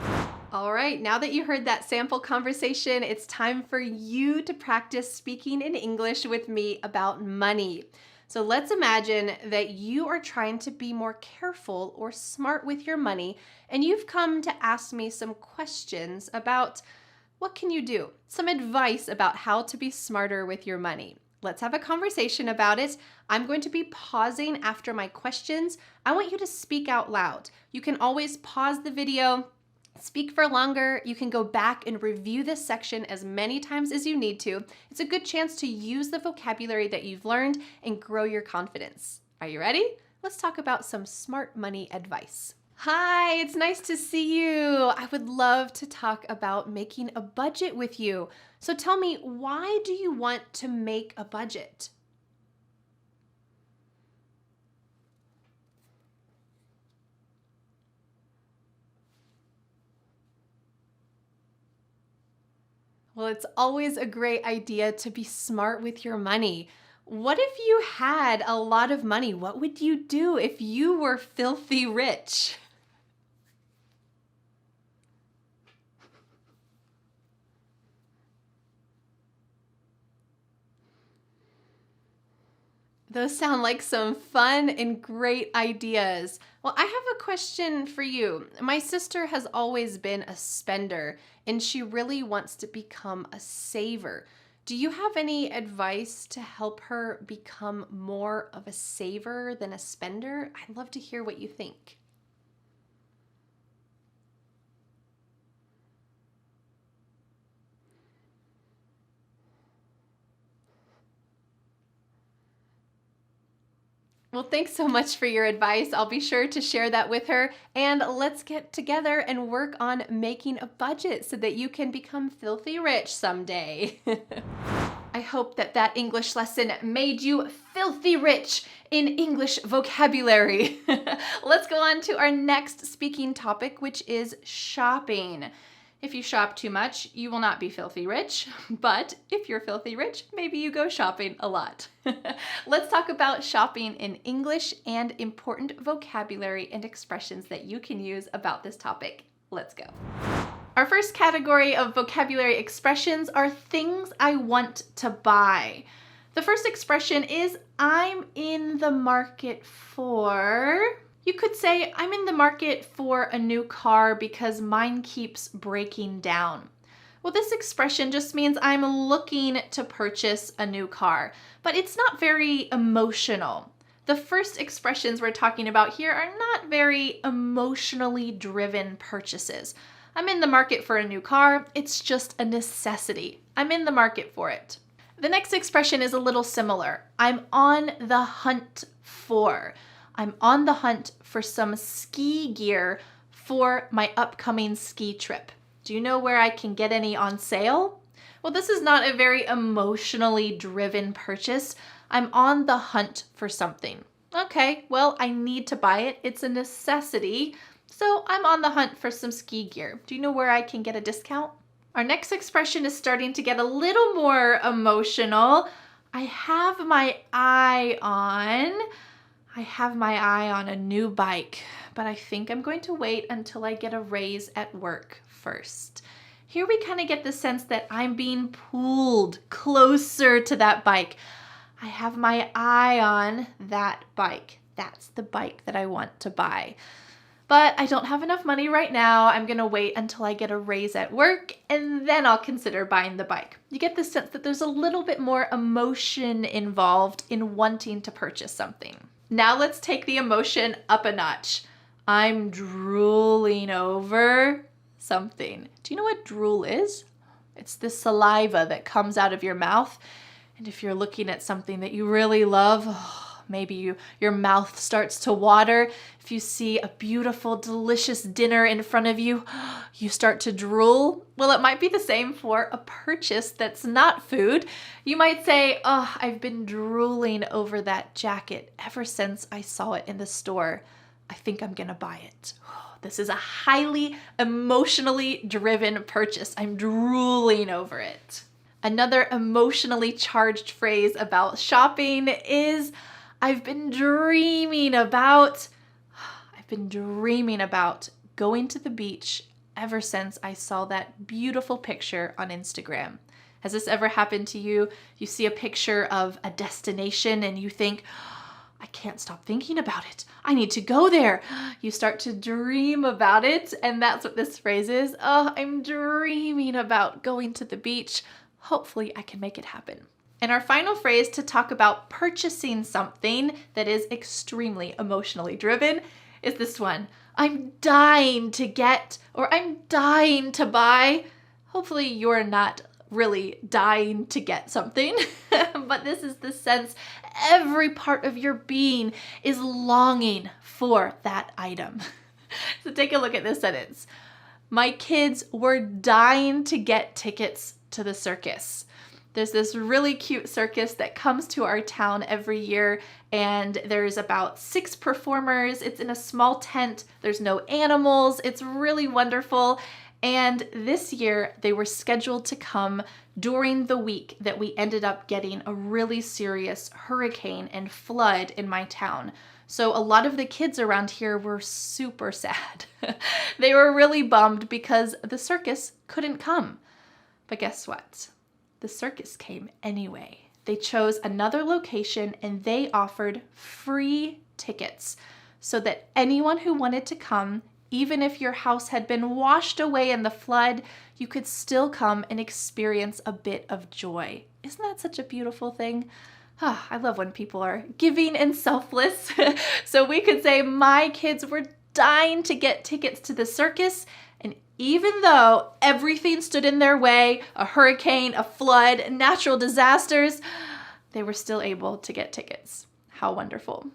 All right, now that you heard that sample conversation, it's time for you to practice speaking in English with me about money. So let's imagine that you are trying to be more careful or smart with your money, and you've come to ask me some questions about what can you do? Some advice about how to be smarter with your money. Let's have a conversation about it. I'm going to be pausing after my questions. I want you to speak out loud. You can always pause the video, speak for longer. You can go back and review this section as many times as you need to. It's a good chance to use the vocabulary that you've learned and grow your confidence. Are you ready? Let's talk about some smart money advice. Hi, it's nice to see you. I would love to talk about making a budget with you. So tell me, why do you want to make a budget? Well, it's always a great idea to be smart with your money. What if you had a lot of money? What would you do if you were filthy rich? Those sound like some fun and great ideas. Well, I have a question for you. My sister has always been a spender, and she really wants to become a saver. Do you have any advice to help her become more of a saver than a spender? I'd love to hear what you think. Well, thanks so much for your advice. I'll be sure to share that with her. And let's get together and work on making a budget so that you can become filthy rich someday. I hope that that English lesson made you filthy rich in English vocabulary. Let's go on to our next speaking topic, which is shopping. If you shop too much, you will not be filthy rich, but if you're filthy rich, maybe you go shopping a lot. Let's talk about shopping in English and important vocabulary and expressions that you can use about this topic. Let's go. Our first category of vocabulary expressions are things I want to buy. The first expression is I'm in the market for... You could say, I'm in the market for a new car because mine keeps breaking down. Well, this expression just means I'm looking to purchase a new car, but it's not very emotional. The first expressions we're talking about here are not very emotionally driven purchases. I'm in the market for a new car. It's just a necessity. I'm in the market for it. The next expression is a little similar. I'm on the hunt for. I'm on the hunt for some ski gear for my upcoming ski trip. Do you know where I can get any on sale? Well, this is not a very emotionally driven purchase. I'm on the hunt for something. Okay, well, I need to buy it. It's a necessity. So I'm on the hunt for some ski gear. Do you know where I can get a discount? Our next expression is starting to get a little more emotional. I have my eye on a new bike, but I think I'm going to wait until I get a raise at work first. Here we kind of get the sense that I'm being pulled closer to that bike. I have my eye on that bike. That's the bike that I want to buy. But I don't have enough money right now. I'm going to wait until I get a raise at work, and then I'll consider buying the bike. You get the sense that there's a little bit more emotion involved in wanting to purchase something. Now let's take the emotion up a notch. I'm drooling over something. Do you know what drool is? It's the saliva that comes out of your mouth. And if you're looking at something that you really love, maybe your mouth starts to water. If you see a beautiful, delicious dinner in front of you, you start to drool. Well, it might be the same for a purchase that's not food. You might say, oh, I've been drooling over that jacket ever since I saw it in the store. I think I'm gonna buy it. This is a highly emotionally driven purchase. I'm drooling over it. Another emotionally charged phrase about shopping is, I've been dreaming about going to the beach ever since I saw that beautiful picture on Instagram. Has this ever happened to you? You see a picture of a destination and you think, I can't stop thinking about it. I need to go there. You start to dream about it, and that's what this phrase is. Oh, I'm dreaming about going to the beach. Hopefully I can make it happen. And our final phrase to talk about purchasing something that is extremely emotionally driven is this one. I'm dying to get, or I'm dying to buy. Hopefully you're not really dying to get something, but this is the sense every part of your being is longing for that item. So take a look at this sentence. My kids were dying to get tickets to the circus. There's this really cute circus that comes to our town every year, and there's about 6 performers. It's in a small tent. There's no animals. It's really wonderful. And this year, they were scheduled to come during the week that we ended up getting a really serious hurricane and flood in my town. So a lot of the kids around here were super sad. They were really bummed because the circus couldn't come. But guess what? The circus came anyway.
They chose another location and they offered free tickets so that anyone who wanted to come, even if your house had been washed away in the flood, you could still come and experience a bit of joy. Isn't that such a beautiful thing? I love when people are giving and selfless. So we could say my kids were dying to get tickets to the circus, and even though everything stood in their way, a hurricane, a flood, natural disasters, they were still able to get tickets. How wonderful.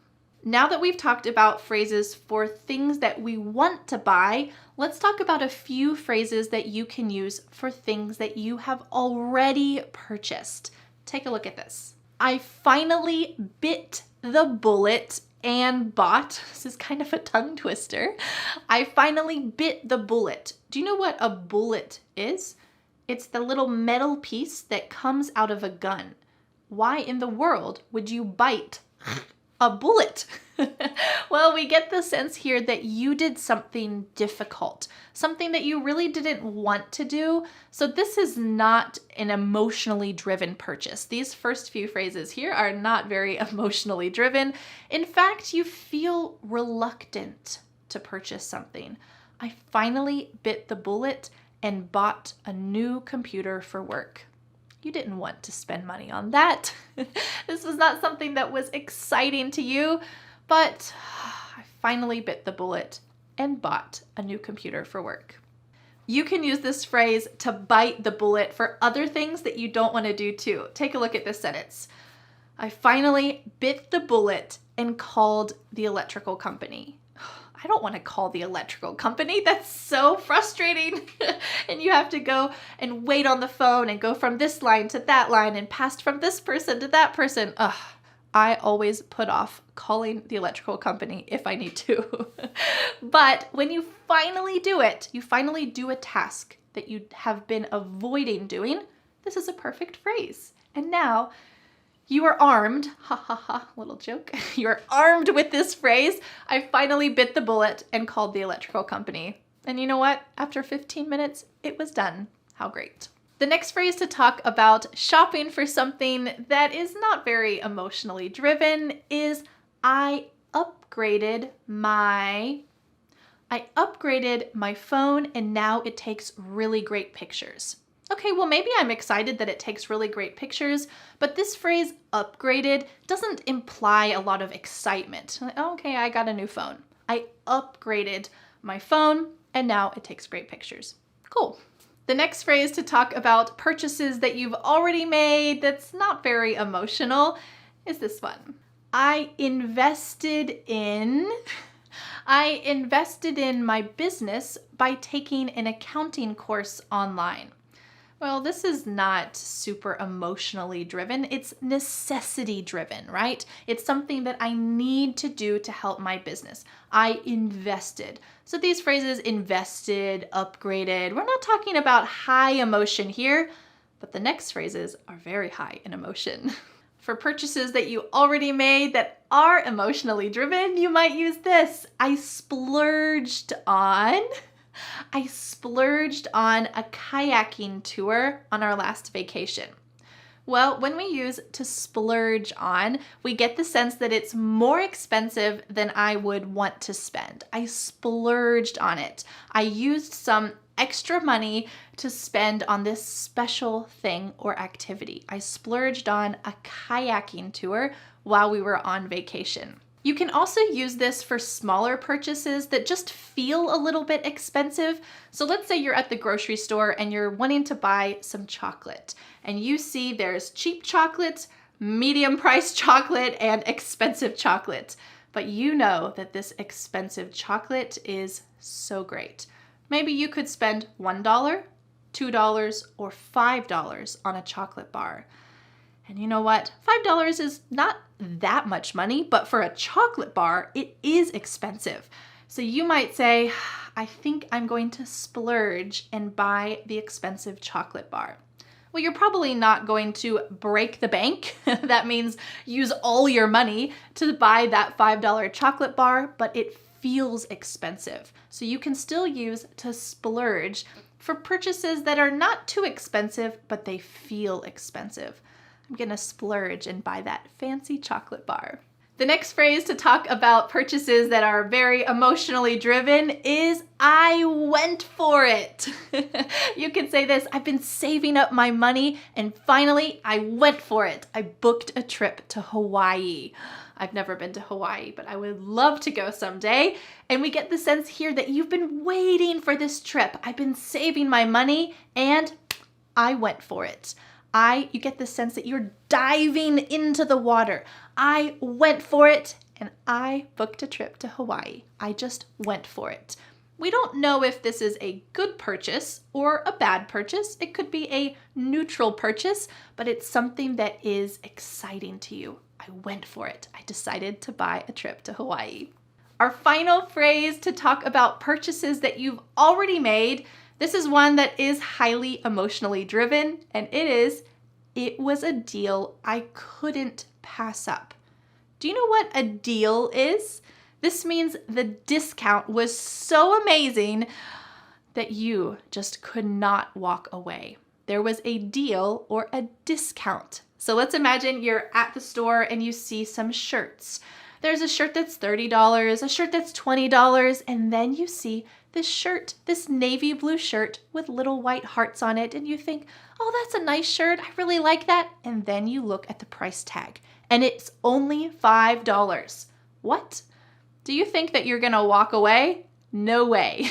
Now that we've talked about phrases for things that we want to buy, let's talk about a few phrases that you can use for things that you have already purchased. Take a look at this. I finally bit the bullet and bought. This is kind of a tongue twister. I finally bit the bullet. Do you know what a bullet is? It's the little metal piece that comes out of a gun. Why in the world would you bite a bullet? Well, we get the sense here that you did something difficult, something that you really didn't want to do. So this is not an emotionally driven purchase. These first few phrases here are not very emotionally driven. In fact, you feel reluctant to purchase something. I finally bit the bullet and bought a new computer for work. You didn't want to spend money on that. This was not something that was exciting to you, but I finally bit the bullet and bought a new computer for work. You can use this phrase to bite the bullet for other things that you don't want to do too. Take a look at this sentence. I finally bit the bullet and called the electrical company. I don't want to call the electrical company. That's so frustrating. And you have to go and wait on the phone and go from this line to that line and pass from this person to that person. I always put off calling the electrical company if I need to. But when you finally do it, you finally do a task that you have been avoiding doing, this is a perfect phrase. And now you are armed, ha ha ha, little joke. You're armed with this phrase. I finally bit the bullet and called the electrical company. And you know what? After 15 minutes, it was done. How great. The next phrase to talk about shopping for something that is not very emotionally driven is I upgraded my phone and now it takes really great pictures. Okay, well, maybe I'm excited that it takes really great pictures, but this phrase upgraded doesn't imply a lot of excitement. Like, oh, okay, I got a new phone. I upgraded my phone and now it takes great pictures. Cool. The next phrase to talk about purchases that you've already made that's not very emotional is this one. I invested in my business by taking an accounting course online. Well, this is not super emotionally driven. It's necessity driven, right? It's something that I need to do to help my business. I invested. So these phrases, invested, upgraded, we're not talking about high emotion here, but the next phrases are very high in emotion. For purchases that you already made that are emotionally driven, you might use this. I splurged on a kayaking tour on our last vacation. Well, when we use to splurge on, we get the sense that it's more expensive than I would want to spend. I splurged on it. I used some extra money to spend on this special thing or activity. I splurged on a kayaking tour while we were on vacation. You can also use this for smaller purchases that just feel a little bit expensive. So let's say you're at the grocery store and you're wanting to buy some chocolate and you see there's cheap chocolate, medium priced chocolate, and expensive chocolate. But you know that this expensive chocolate is so great. Maybe you could spend $1, $2, or $5 on a chocolate bar. And you know what? $5 is not that much money, but for a chocolate bar, it is expensive. So you might say, I think I'm going to splurge and buy the expensive chocolate bar. Well, you're probably not going to break the bank. That means use all your money to buy that $5 chocolate bar, but it feels expensive. So you can still use to splurge for purchases that are not too expensive, but they feel expensive. I'm gonna splurge and buy that fancy chocolate bar. The next phrase to talk about purchases that are very emotionally driven is I went for it. You can say this, I've been saving up my money and finally I went for it. I booked a trip to Hawaii. I've never been to Hawaii, but I would love to go someday. And we get the sense here that you've been waiting for this trip. I've been saving my money and I went for it. You get the sense that you're diving into the water. I went for it and I booked a trip to Hawaii. I just went for it. We don't know if this is a good purchase or a bad purchase. It could be a neutral purchase, but it's something that is exciting to you. I went for it. I decided to buy a trip to Hawaii. Our final phrase to talk about purchases that you've already made. This is one that is highly emotionally driven, and it was a deal I couldn't pass up. Do you know what a deal is? This means the discount was so amazing that you just could not walk away. There was a deal or a discount. So let's imagine you're at the store and you see some shirts. There's a shirt that's $30, a shirt that's $20, and then you see this shirt, this navy blue shirt with little white hearts on it, and you think, oh, that's a nice shirt, I really like that. And then you look at the price tag, and it's only $5. What? Do you think that you're gonna walk away? No way.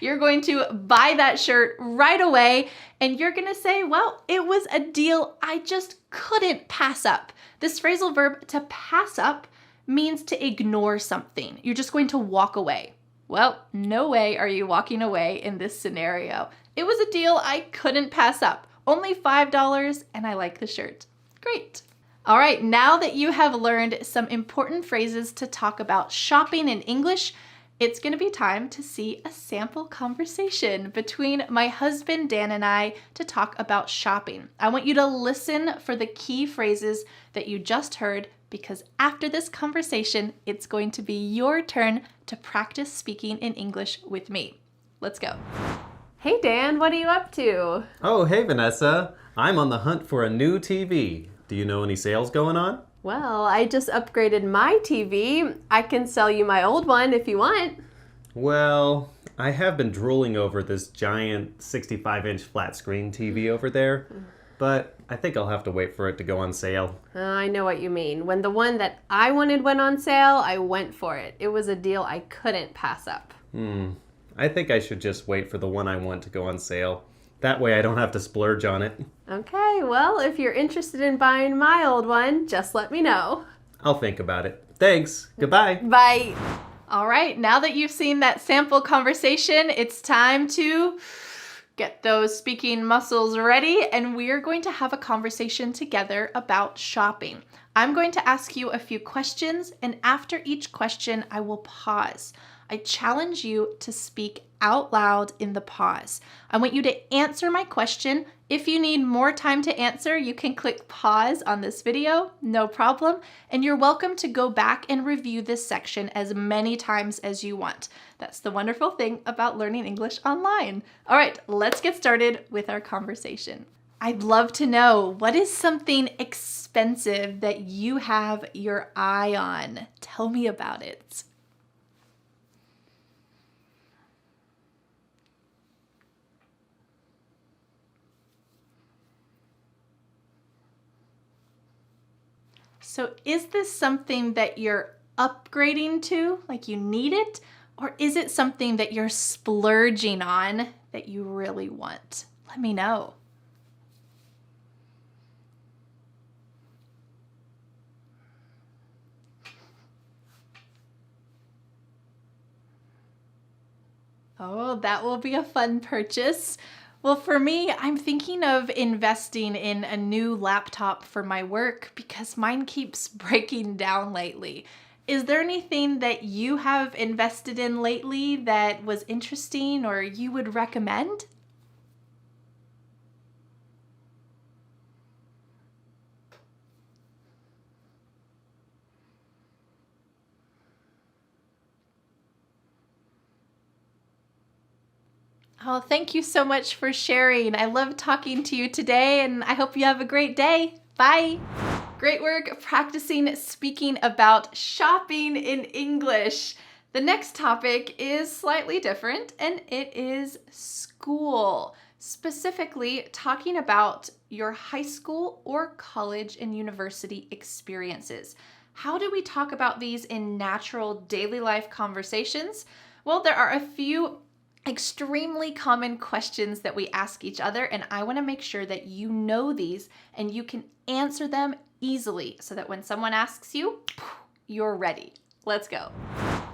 You're going to buy that shirt right away, and you're gonna say, well, it was a deal I just couldn't pass up. This phrasal verb to pass up means to ignore something. You're just going to walk away. Well, no way are you walking away in this scenario. It was a deal I couldn't pass up. Only $5 and I like the shirt. Great. All right, now that you have learned some important phrases to talk about shopping in English, it's going to be time to see a sample conversation between my husband Dan and I to talk about shopping. I want you to listen for the key phrases that you just heard, because after this conversation, it's going to be your turn to practice speaking in English with me. Let's go.
Hey Dan, what are you up to?
Oh, hey Vanessa. I'm on the hunt for a new TV. Do you know any sales going on?
Well, I just upgraded my TV. I can sell you my old one if you want.
Well, I have been drooling over this giant 65-inch flat screen TV over there, but I think I'll have to wait for it to go on sale.
I know what you mean. When the one that I wanted went on sale, I went for it. It was a deal I couldn't pass up.
I think I should just wait for the one I want to go on sale. That way I don't have to splurge on it.
Okay, well, if you're interested in buying my old one, just let me know.
I'll think about it. Thanks. Goodbye.
Bye.
All right, now that you've seen that sample conversation, it's time to get those speaking muscles ready, and we are going to have a conversation together about shopping. I'm going to ask you a few questions, and after each question, I will pause. I challenge you to speak out loud in the pause. I want you to answer my question. If you need more time to answer, you can click pause on this video, no problem. And you're welcome to go back and review this section as many times as you want. That's the wonderful thing about learning English online. All right, let's get started with our conversation. I'd love to know, what is something expensive that you have your eye on? Tell me about it. So is this something that you're upgrading to, like you need it? Or is it something that you're splurging on that you really want? Let me know. Oh, that will be a fun purchase. Well, for me, I'm thinking of investing in a new laptop for my work because mine keeps breaking down lately. Is there anything that you have invested in lately that was interesting or you would recommend? Oh, thank you so much for sharing. I love talking to you today, and I hope you have a great day. Bye. Great work practicing speaking about shopping in English. The next topic is slightly different, and it is school. Specifically, talking about your high school or college and university experiences. How do we talk about these in natural daily life conversations? Well, there are a few extremely common questions that we ask each other, and I want to make sure that you know these and you can answer them easily so that when someone asks you, you're ready. Let's go.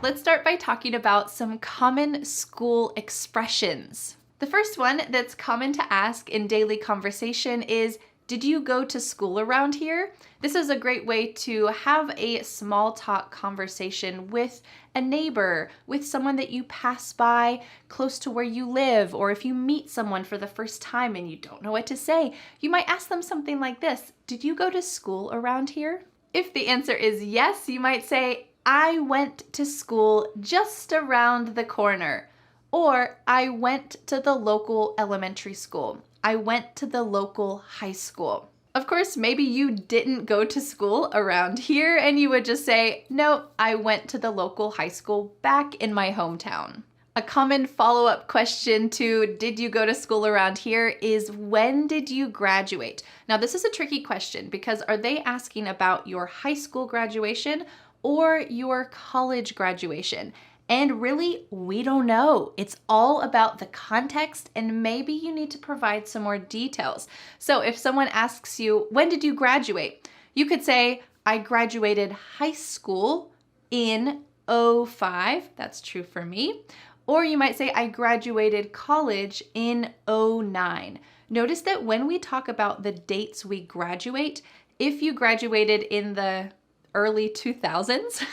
Let's start by talking about some common school expressions. The first one that's common to ask in daily conversation is, did you go to school around here? This is a great way to have a small talk conversation with a neighbor, with someone that you pass by close to where you live, or if you meet someone for the first time and you don't know what to say, you might ask them something like this, did you go to school around here? If the answer is yes, you might say, I went to school just around the corner, or I went to the local elementary school. I went to the local high school. Of course, maybe you didn't go to school around here and you would just say, no, I went to the local high school back in my hometown. A common follow-up question to did you go to school around here is when did you graduate? Now, this is a tricky question because are they asking about your high school graduation or your college graduation? And really, we don't know. It's all about the context, and maybe you need to provide some more details. So if someone asks you, when did you graduate? You could say, I graduated high school in '05. That's true for me. Or you might say, I graduated college in '09. Notice that when we talk about the dates we graduate, if you graduated in the early 2000s,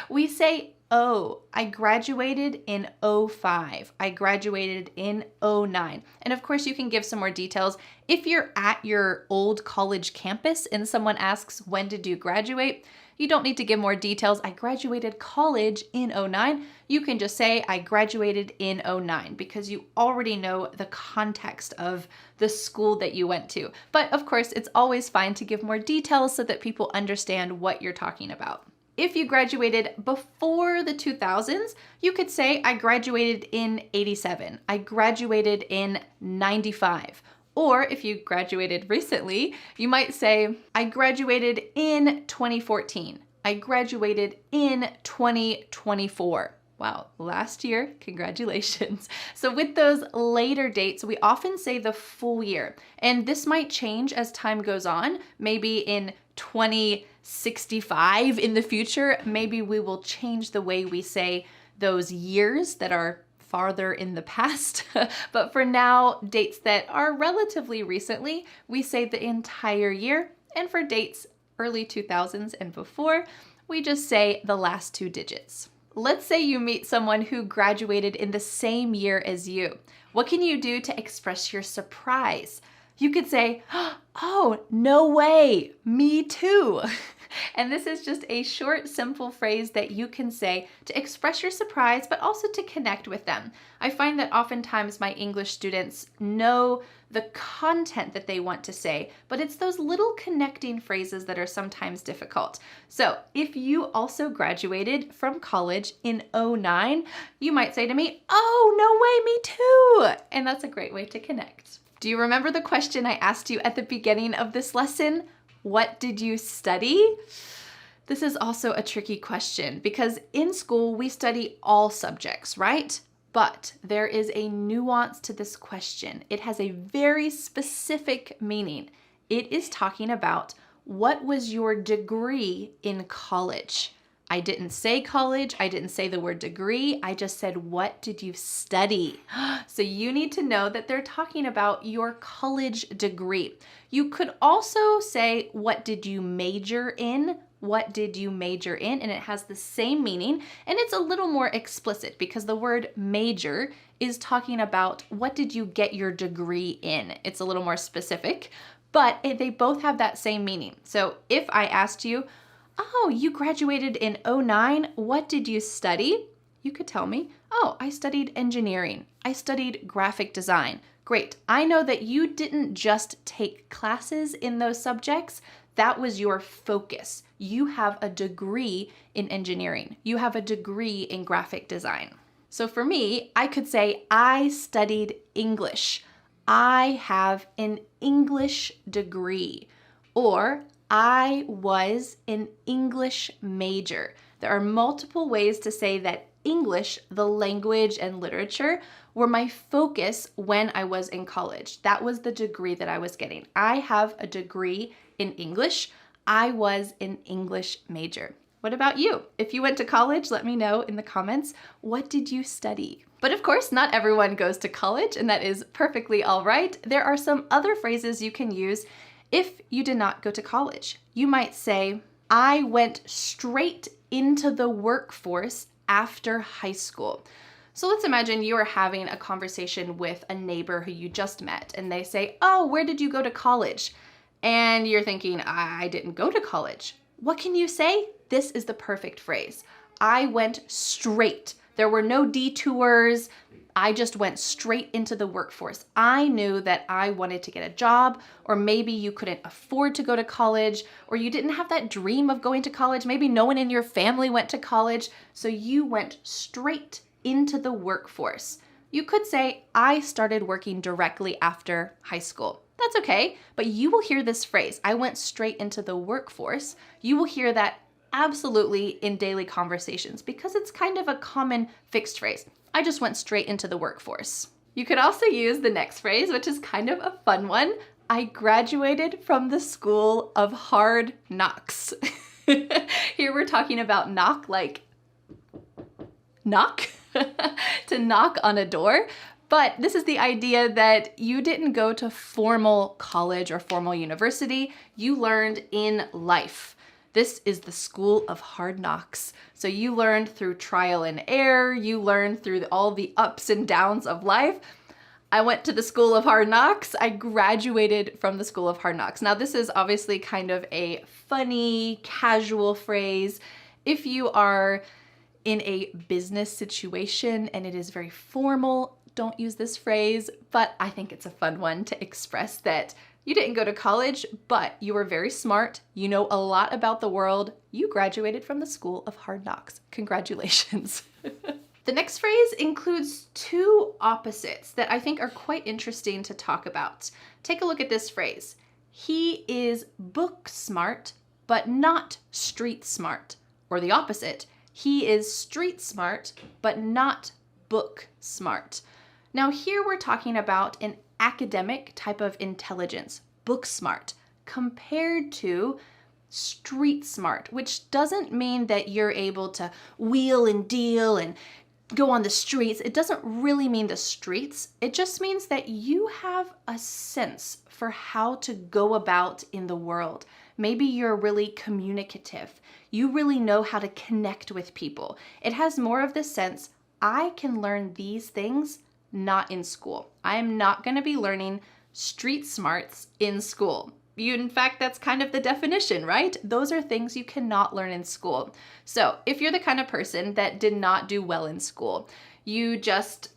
we say, oh, I graduated in '05. I graduated in '09. And of course, you can give some more details. If you're at your old college campus and someone asks, when did you graduate? You don't need to give more details. I graduated college in '09. You can just say, I graduated in '09 because you already know the context of the school that you went to. But of course, it's always fine to give more details so that people understand what you're talking about. If you graduated before the 2000s, you could say, I graduated in '87. I graduated in '95. Or if you graduated recently, you might say, I graduated in 2014. I graduated in 2024. Wow, last year, congratulations. So with those later dates, we often say the full year. And this might change as time goes on. Maybe in 2065 in the future, maybe we will change the way we say those years that are farther in the past. But for now, dates that are relatively recently, we say the entire year. And for dates early 2000s and before, we just say the last two digits. Let's say you meet someone who graduated in the same year as you. What can you do to express your surprise? You could say, oh, no way, me too. And this is just a short, simple phrase that you can say to express your surprise, but also to connect with them. I find that oftentimes my English students know the content that they want to say, but it's those little connecting phrases that are sometimes difficult. So if you also graduated from college in '09, you might say to me, oh, no way, me too. And that's a great way to connect. Do you remember the question I asked you at the beginning of this lesson? What did you study? This is also a tricky question because in school we study all subjects, right? But there is a nuance to this question. It has a very specific meaning. It is talking about what was your degree in college? I didn't say college. I didn't say the word degree. I just said, what did you study? So you need to know that they're talking about your college degree. You could also say, what did you major in? What did you major in? And it has the same meaning. And it's a little more explicit because the word major is talking about what did you get your degree in? It's a little more specific, but they both have that same meaning. So if I asked you, oh, you graduated in '09, what did you study? You could tell me, oh, I studied engineering. I studied graphic design. Great. I know that you didn't just take classes in those subjects. That was your focus. You have a degree in engineering. You have a degree in graphic design. So for me, I could say I studied English. I have an English degree. Or I was an English major. There are multiple ways to say that English, the language and literature, were my focus when I was in college. That was the degree that I was getting. I have a degree in English. I was an English major. What about you? If you went to college, let me know in the comments. What did you study? But of course, not everyone goes to college, and that is perfectly all right. There are some other phrases you can use if you did not go to college. You might say, I went straight into the workforce after high school. So let's imagine you are having a conversation with a neighbor who you just met, and they say, oh, where did you go to college? And you're thinking, I didn't go to college. What can you say? This is the perfect phrase. I went straight. There were no detours. I just went straight into the workforce. I knew that I wanted to get a job, or maybe you couldn't afford to go to college, or you didn't have that dream of going to college. Maybe no one in your family went to college, so you went straight into the workforce. You could say, I started working directly after high school. That's okay, but you will hear this phrase, I went straight into the workforce. You will hear that absolutely in daily conversations because it's kind of a common fixed phrase. I just went straight into the workforce. You could also use the next phrase, which is kind of a fun one. I graduated from the school of hard knocks. Here we're talking about knock like knock, to knock on a door. But this is the idea that you didn't go to formal college or formal university. You learned in life. This is the school of hard knocks. So you learned through trial and error. You learned through all the ups and downs of life. I went to the school of hard knocks. I graduated from the school of hard knocks. Now, this is obviously kind of a funny, casual phrase. If you are in a business situation and it is very formal, don't use this phrase, but I think it's a fun one to express that you didn't go to college, but you were very smart. You know a lot about the world. You graduated from the school of hard knocks. Congratulations. The next phrase includes two opposites that I think are quite interesting to talk about. Take a look at this phrase. He is book smart, but not street smart. Or the opposite, he is street smart, but not book smart. Now here we're talking about an academic type of intelligence, book smart, compared to street smart, which doesn't mean that you're able to wheel and deal and go on the streets. It doesn't really mean the streets. It just means that you have a sense for how to go about in the world. Maybe you're really communicative. You really know how to connect with people. It has more of the sense, I can learn these things not in school. I am not going to be learning street smarts in school. In fact, that's kind of the definition, right? Those are things you cannot learn in school. So if you're the kind of person that did not do well in school, you just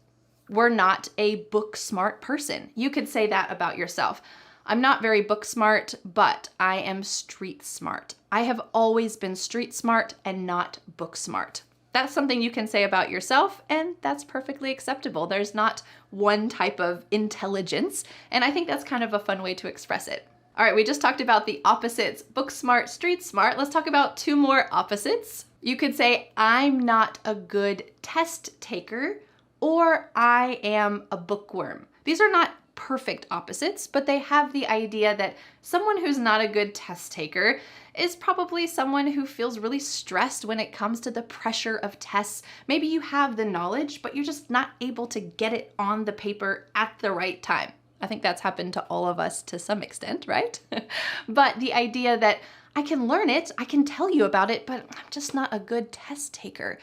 were not a book smart person. You could say that about yourself. I'm not very book smart, but I am street smart. I have always been street smart and not book smart. That's something you can say about yourself, and that's perfectly acceptable. There's not one type of intelligence, and I think that's kind of a fun way to express it. All right, we just talked about the opposites, book smart, street smart. Let's talk about two more opposites. You could say, I'm not a good test taker, or I am a bookworm. These are not perfect opposites, but they have the idea that someone who's not a good test taker is probably someone who feels really stressed when it comes to the pressure of tests. Maybe you have the knowledge, but you're just not able to get it on the paper at the right time. I think that's happened to all of us to some extent, right? But the idea that I can learn it, I can tell you about it, but I'm just not a good test taker.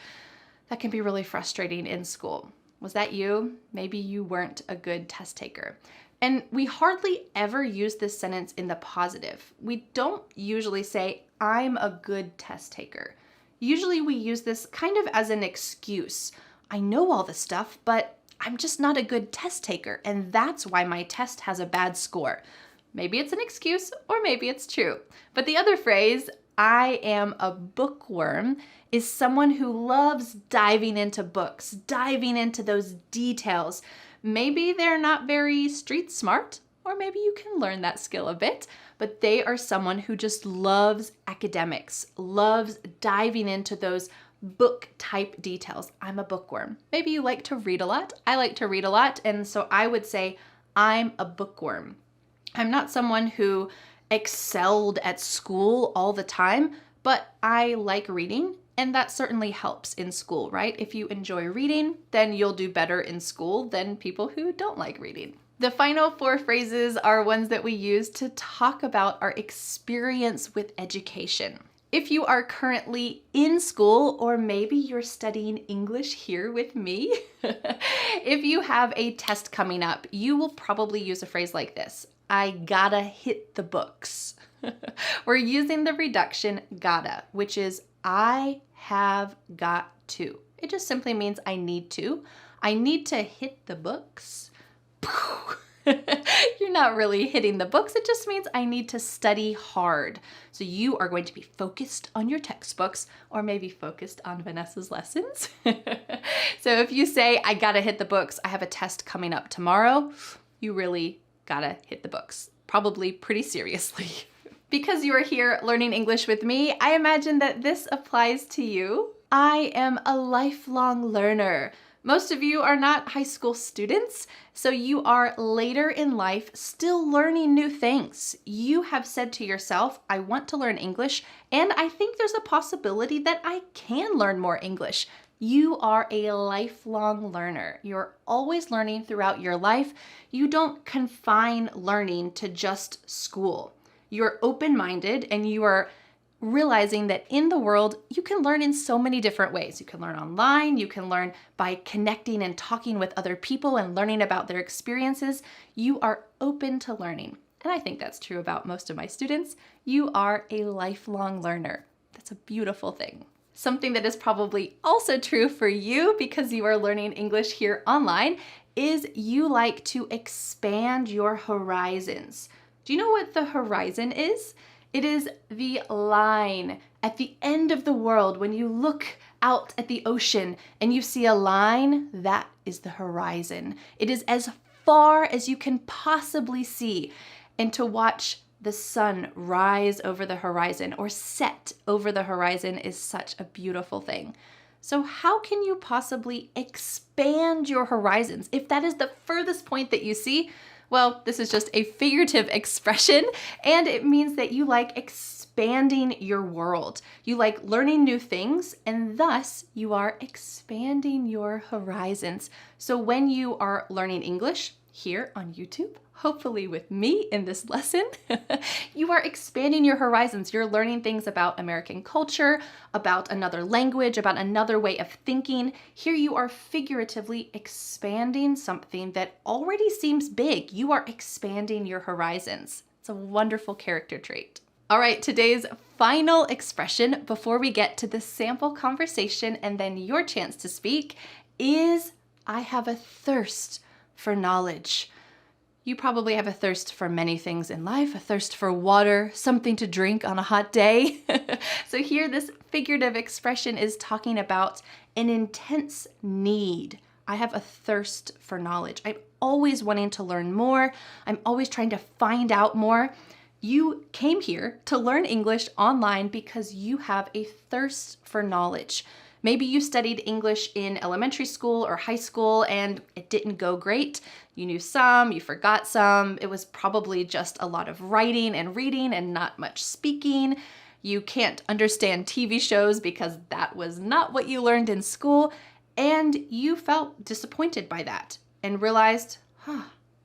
That can be really frustrating in school. Was that you? Maybe you weren't a good test taker. And we hardly ever use this sentence in the positive. We don't usually say, I'm a good test taker. Usually we use this kind of as an excuse. I know all the stuff, but I'm just not a good test taker, and that's why my test has a bad score. Maybe it's an excuse, or maybe it's true. But the other phrase, I am a bookworm, is someone who loves diving into books, diving into those details. Maybe they're not very street smart, or maybe you can learn that skill a bit, but they are someone who just loves academics, loves diving into those book type details. I'm a bookworm. Maybe you like to read a lot. I like to read a lot, and so I would say I'm a bookworm. I'm not someone who excelled at school all the time, but I like reading, and that certainly helps in school, right? If you enjoy reading, then you'll do better in school than people who don't like reading. The final 4 phrases are ones that we use to talk about our experience with education. If you are currently in school, or maybe you're studying English here with me, if you have a test coming up, you will probably use a phrase like this: I gotta hit the books. We're using the reduction gotta, which is I have got to. It just simply means I need to. I need to hit the books. You're not really hitting the books. It just means I need to study hard. So you are going to be focused on your textbooks, or maybe focused on Vanessa's lessons. So if you say, I gotta hit the books, I have a test coming up tomorrow, you really gotta hit the books, probably pretty seriously. Because you are here learning English with me, I imagine that this applies to you. I am a lifelong learner. Most of you are not high school students, so you are later in life still learning new things. You have said to yourself, I want to learn English, and I think there's a possibility that I can learn more English. You are a lifelong learner. You're always learning throughout your life. You don't confine learning to just school. You're open-minded, and you are realizing that in the world, you can learn in so many different ways. You can learn online, you can learn by connecting and talking with other people and learning about their experiences. You are open to learning. And I think that's true about most of my students. You are a lifelong learner. That's a beautiful thing. Something that is probably also true for you, because you are learning English here online, is you like to expand your horizons. Do you know what the horizon is? It is the line at the end of the world. When you look out at the ocean and you see a line, that is the horizon. It is as far as you can possibly see. And to watch the sun rise over the horizon or set over the horizon is such a beautiful thing. So how can you possibly expand your horizons if that is the furthest point that you see? Well, this is just a figurative expression, and it means that you like expanding your world. You like learning new things, and thus you are expanding your horizons. So when you are learning English here on YouTube, hopefully with me in this lesson, you are expanding your horizons. You're learning things about American culture, about another language, about another way of thinking. Here you are figuratively expanding something that already seems big. You are expanding your horizons. It's a wonderful character trait. All right, today's final expression before we get to the sample conversation and then your chance to speak is I have a thirst for knowledge. You probably have a thirst for many things in life, a thirst for water, something to drink on a hot day. So here this figurative expression is talking about an intense need. I have a thirst for knowledge. I'm always wanting to learn more. I'm always trying to find out more. You came here to learn English online because you have a thirst for knowledge. Maybe you studied English in elementary school or high school and it didn't go great. You knew some, you forgot some. It was probably just a lot of writing and reading and not much speaking. You can't understand TV shows because that was not what you learned in school. And you felt disappointed by that and realized,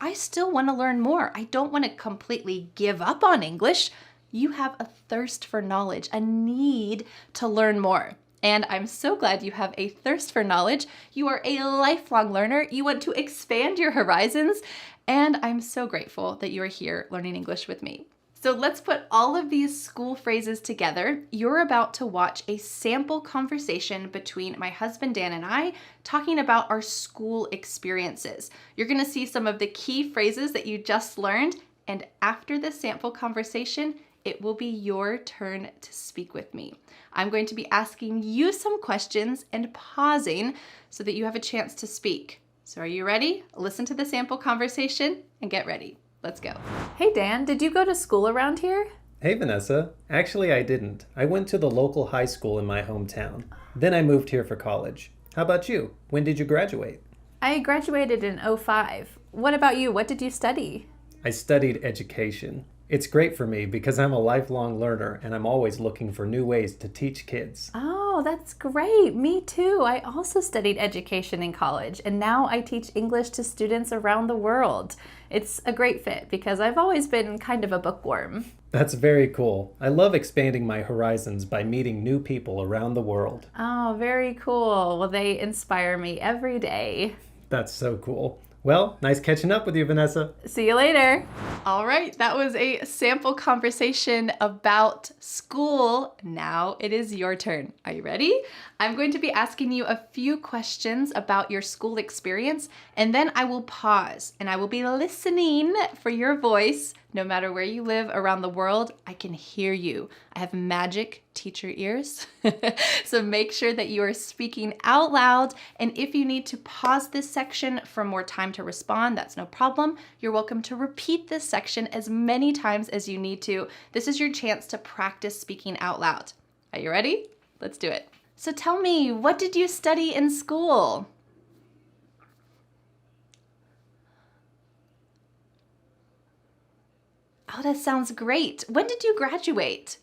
I still want to learn more. I don't want to completely give up on English. You have a thirst for knowledge, a need to learn more. And I'm so glad you have a thirst for knowledge. You are a lifelong learner. You want to expand your horizons. And I'm so grateful that you are here learning English with me. So let's put all of these school phrases together. You're about to watch a sample conversation between my husband Dan and I talking about our school experiences. You're going to see some of the key phrases that you just learned, and after the sample conversation, it will be your turn to speak with me. I'm going to be asking you some questions and pausing so that you have a chance to speak. So are you ready? Listen to the sample conversation and get ready. Let's go. Hey Dan, did you go to school around here?
Hey Vanessa, actually I didn't. I went to the local high school in my hometown. Then I moved here for college. How about you? When did you graduate?
I graduated in '05. What about you? What did you study?
I studied education. It's great for me because I'm a lifelong learner and I'm always looking for new ways to teach kids.
Oh, that's great. Me too. I also studied education in college, and now I teach English to students around the world. It's a great fit because I've always been kind of a bookworm.
That's very cool. I love expanding my horizons by meeting new people around the world.
Oh, very cool. Well, they inspire me every day.
That's so cool. Well, nice catching up with you, Vanessa.
See you later. All right, that was a sample conversation about school. Now it is your turn. Are you ready? I'm going to be asking you a few questions about your school experience, and then I will pause and I will be listening for your voice. No matter where you live around the world, I can hear you. I have magic teacher ears. So make sure that you are speaking out loud. And if you need to pause this section for more time to respond, that's no problem. You're welcome to repeat this section as many times as you need to. This is your chance to practice speaking out loud. Are you ready? Let's do it. So tell me, what did you study in school? Oh, that sounds great. When did you graduate?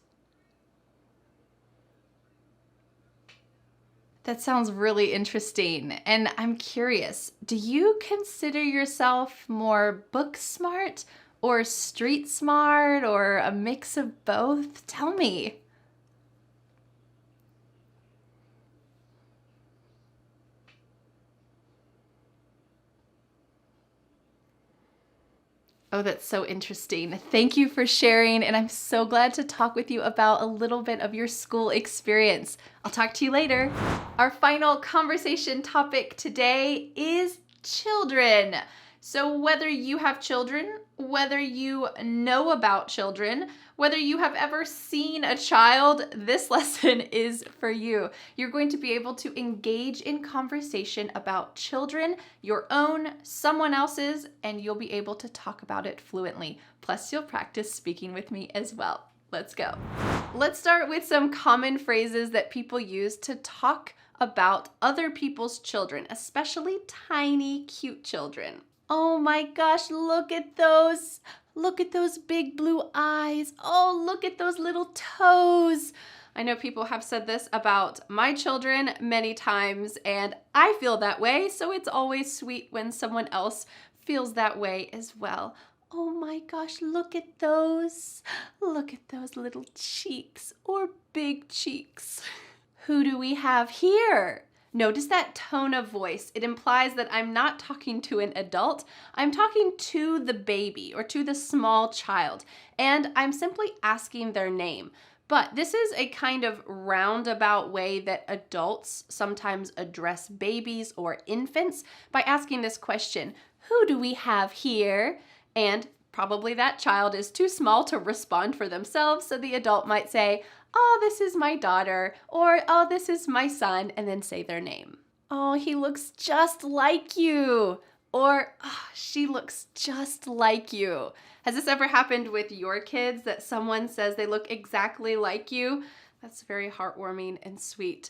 That sounds really interesting. And I'm curious, do you consider yourself more book smart or street smart or a mix of both? Tell me. Oh, that's so interesting. Thank you for sharing, and I'm so glad to talk with you about a little bit of your school experience. I'll talk to you later. Our final conversation topic today is children. So whether you have children, whether you know about children, whether you have ever seen a child, this lesson is for you. You're going to be able to engage in conversation about children, your own, someone else's, and you'll be able to talk about it fluently. Plus, you'll practice speaking with me as well. Let's go. Let's start with some common phrases that people use to talk about other people's children, especially tiny, cute children. Oh my gosh, look at those. Look at those big blue eyes. Oh, look at those little toes. I know people have said this about my children many times, and I feel that way, so it's always sweet when someone else feels that way as well. Oh my gosh, look at those. Look at those little cheeks or big cheeks. Who do we have here? Notice that tone of voice. It implies that I'm not talking to an adult. I'm talking to the baby or to the small child, and I'm simply asking their name. But this is a kind of roundabout way that adults sometimes address babies or infants by asking this question, who do we have here? And probably that child is too small to respond for themselves, so the adult might say, oh, this is my daughter, or oh, this is my son, and then say their name. Oh, he looks just like you, or oh, she looks just like you. Has this ever happened with your kids that someone says they look exactly like you? That's very heartwarming and sweet.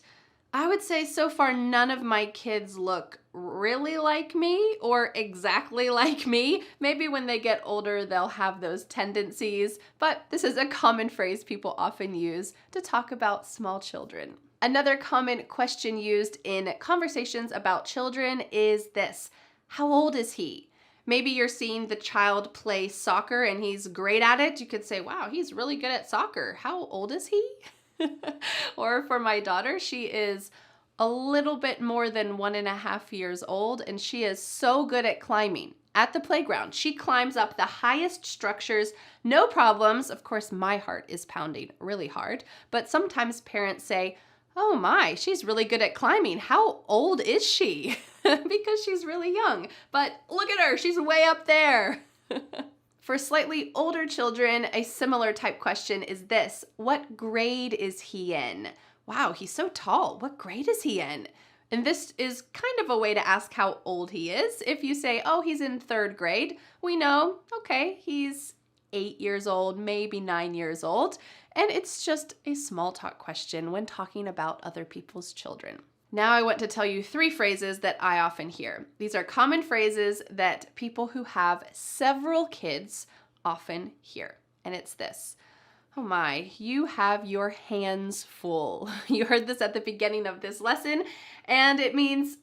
I would say so far none of my kids look really like me or exactly like me. Maybe when they get older, they'll have those tendencies, but this is a common phrase people often use to talk about small children. Another common question used in conversations about children is this: how old is he? Maybe you're seeing the child play soccer and he's great at it. You could say, wow, he's really good at soccer. How old is he? Or for my daughter, she is a little bit more than 1.5 years old, and she is so good at climbing.
at the playground. She climbs up the highest structures, no problems. Of course, my heart is pounding really hard, but sometimes parents say, oh my, she's really good at climbing. How old is she? Because she's really young. But look at her, she's way up there. For slightly older children, a similar type question is this: what grade is he in? Wow, he's so tall. What grade is he in? And this is kind of a way to ask how old he is. If you say, oh, he's in 3rd grade, we know, okay, he's 8 years old, maybe 9 years old. And it's just a small talk question when talking about other people's children. Now I want to tell you 3 phrases that I often hear. These are common phrases that people who have several kids often hear. And it's this: oh my, you have your hands full. You heard this at the beginning of this lesson, and it means,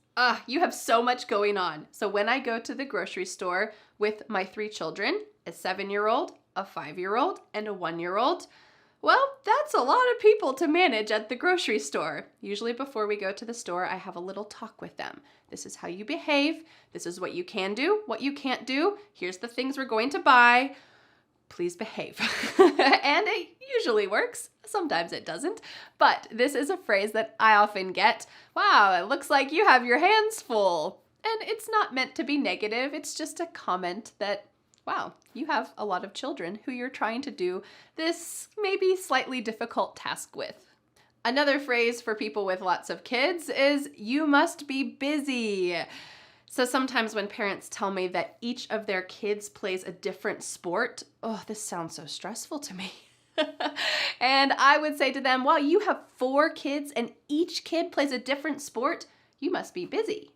you have so much going on. So when I go to the grocery store with my 3 children, a 7-year-old, a 5-year-old, and a 1-year-old, well, that's a lot of people to manage at the grocery store. Usually before we go to the store, I have a little talk with them. This is how you behave. This is what you can do, what you can't do. Here's the things we're going to buy. Please behave. And it usually works. Sometimes it doesn't. But this is a phrase that I often get. Wow, it looks like you have your hands full. And it's not meant to be negative. It's just a comment that, wow, you have a lot of children who you're trying to do this maybe slightly difficult task with. Another phrase for people with lots of kids is, you must be busy. So sometimes when parents tell me that each of their kids plays a different sport, oh, this sounds so stressful to me. And I would say to them, well, you have 4 kids and each kid plays a different sport. You must be busy.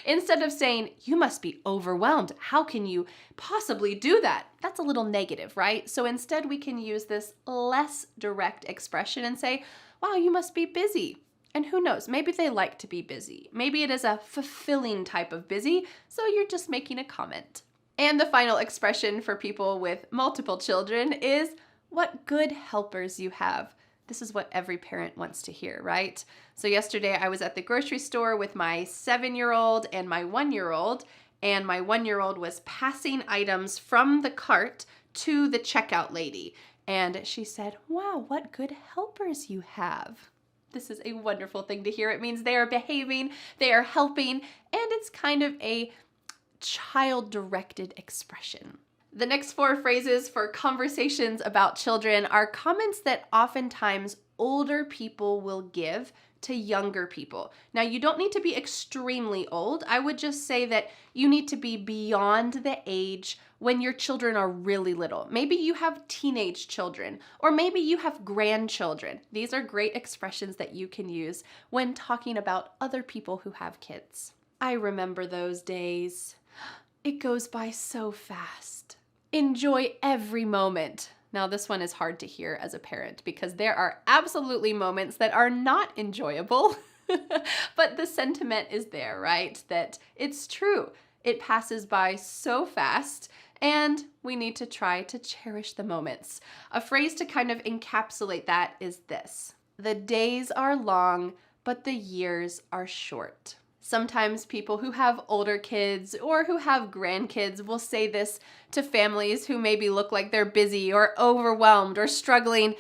Instead of saying, you must be overwhelmed. How can you possibly do that? That's a little negative, right? So instead we can use this less direct expression and say, wow, you must be busy. And who knows, maybe they like to be busy. Maybe it is a fulfilling type of busy, so you're just making a comment. And the final expression for people with multiple children is, what good helpers you have. This is what every parent wants to hear, right? So yesterday I was at the grocery store with my 7-year-old and my 1-year-old, and my 1-year-old was passing items from the cart to the checkout lady. And she said, wow, what good helpers you have. This is a wonderful thing to hear. It means they are behaving, they are helping, and it's kind of a child-directed expression. The next 4 phrases for conversations about children are comments that oftentimes older people will give to younger people. Now, you don't need to be extremely old. I would just say that you need to be beyond the age when your children are really little. Maybe you have teenage children, or maybe you have grandchildren. These are great expressions that you can use when talking about other people who have kids. I remember those days. It goes by so fast. Enjoy every moment. Now, this one is hard to hear as a parent because there are absolutely moments that are not enjoyable, but the sentiment is there, right? That it's true. It passes by so fast, and we need to try to cherish the moments. A phrase to kind of encapsulate that is this: the days are long, but the years are short. Sometimes people who have older kids or who have grandkids will say this to families who maybe look like they're busy or overwhelmed or struggling.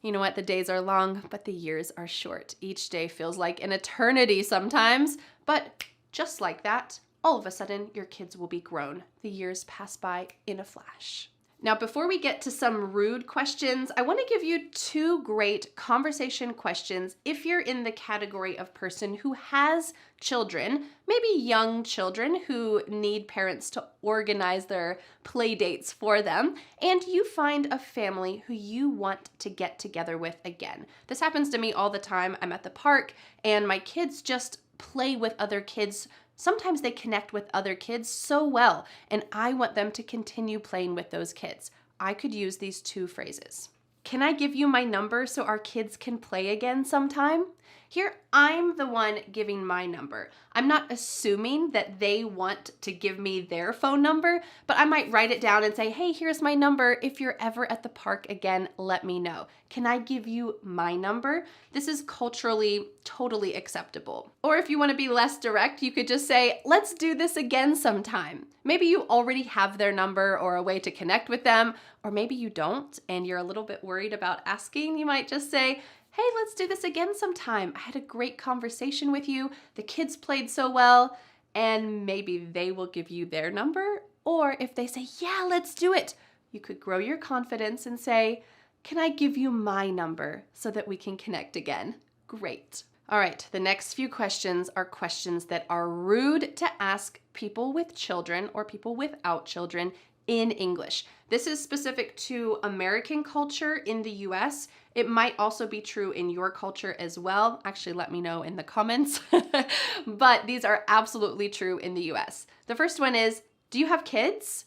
You know what? The days are long, but the years are short. Each day feels like an eternity sometimes, but just like that, all of a sudden your kids will be grown. The years pass by in a flash. Now, before we get to some rude questions, I want to give you 2 great conversation questions if you're in the category of person who has children, maybe young children who need parents to organize their play dates for them, and you find a family who you want to get together with again. This happens to me all the time. I'm at the park and my kids just play with other kids. Sometimes they connect with other kids so well, and I want them to continue playing with those kids. I could use these 2 phrases. Can I give you my number so our kids can play again sometime? Here, I'm the one giving my number. I'm not assuming that they want to give me their phone number, but I might write it down and say, hey, here's my number. If you're ever at the park again, let me know. Can I give you my number? This is culturally totally acceptable. Or if you want to be less direct, you could just say, let's do this again sometime. Maybe you already have their number or a way to connect with them, or maybe you don't and you're a little bit worried about asking. You might just say, hey, let's do this again sometime. I had a great conversation with you. The kids played so well, and maybe they will give you their number. Or if they say, yeah, let's do it, you could grow your confidence and say, can I give you my number so that we can connect again? Great. All right, the next few questions are questions that are rude to ask people with children or people without children in English. This is specific to American culture in the US. It might also be true in your culture as well. Actually, let me know in the comments. But these are absolutely true in the US. The first one is, do you have kids?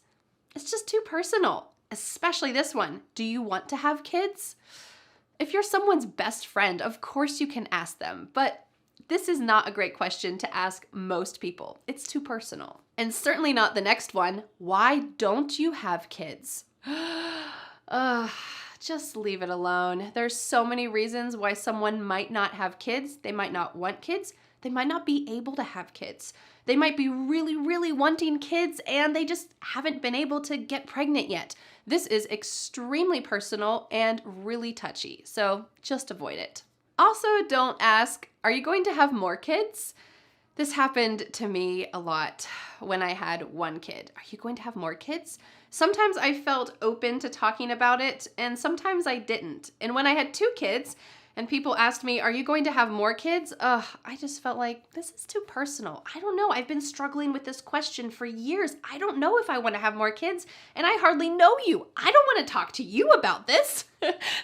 It's just too personal, especially this one. Do you want to have kids? If you're someone's best friend, of course you can ask them, but this is not a great question to ask most people. It's too personal. And certainly not the next one. Why don't you have kids? Just leave it alone. There's so many reasons why someone might not have kids. They might not want kids. They might not be able to have kids. They might be really, really wanting kids and they just haven't been able to get pregnant yet. This is extremely personal and really touchy, so just avoid it. Also, don't ask, are you going to have more kids? This happened to me a lot when I had one kid. Are you going to have more kids? Sometimes I felt open to talking about it, and sometimes I didn't. And when I had 2 kids, and people asked me, are you going to have more kids? I just felt like, this is too personal. I don't know. I've been struggling with this question for years. I don't know if I want to have more kids, and I hardly know you. I don't want to talk to you about this.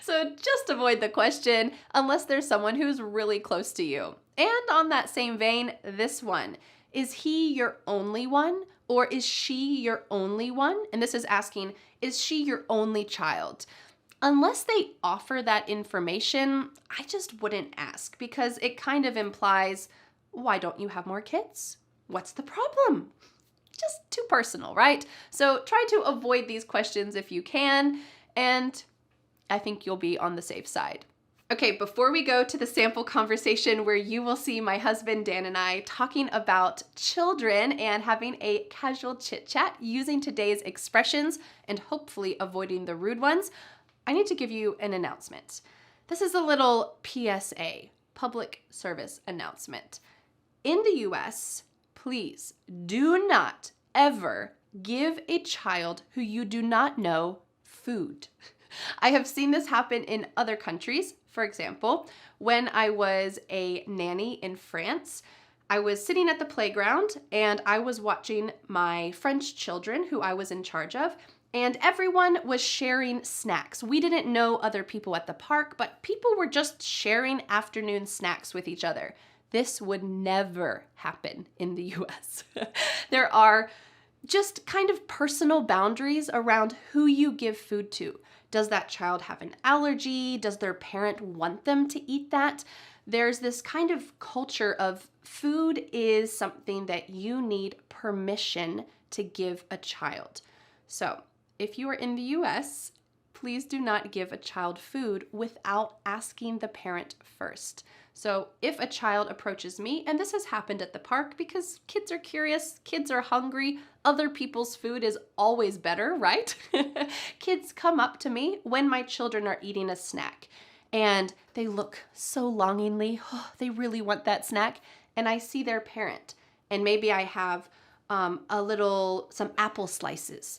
So just avoid the question unless there's someone who's really close to you. And on that same vein, this one. Is he your only one? Or is she your only one? And this is asking, is she your only child? Unless they offer that information, I just wouldn't ask because it kind of implies, why don't you have more kids? What's the problem? Just too personal, right? So try to avoid these questions if you can, and I think you'll be on the safe side. Okay, before we go to the sample conversation where you will see my husband Dan and I talking about children and having a casual chit chat using today's expressions and hopefully avoiding the rude ones, I need to give you an announcement. This is a little PSA, public service announcement. In the US, please do not ever give a child who you do not know food. I have seen this happen in other countries. For example, when I was a nanny in France, I was sitting at the playground and I was watching my French children who I was in charge of, and everyone was sharing snacks. We didn't know other people at the park, but people were just sharing afternoon snacks with each other. This would never happen in the US. There are just kind of personal boundaries around who you give food to. Does that child have an allergy? Does their parent want them to eat that? There's this kind of culture of food is something that you need permission to give a child. So if you are in the US, please do not give a child food without asking the parent first. So if a child approaches me, and this has happened at the park because kids are curious, kids are hungry, other people's food is always better, right? Kids come up to me when my children are eating a snack and they look so longingly, they really want that snack, and I see their parent and maybe I have some apple slices.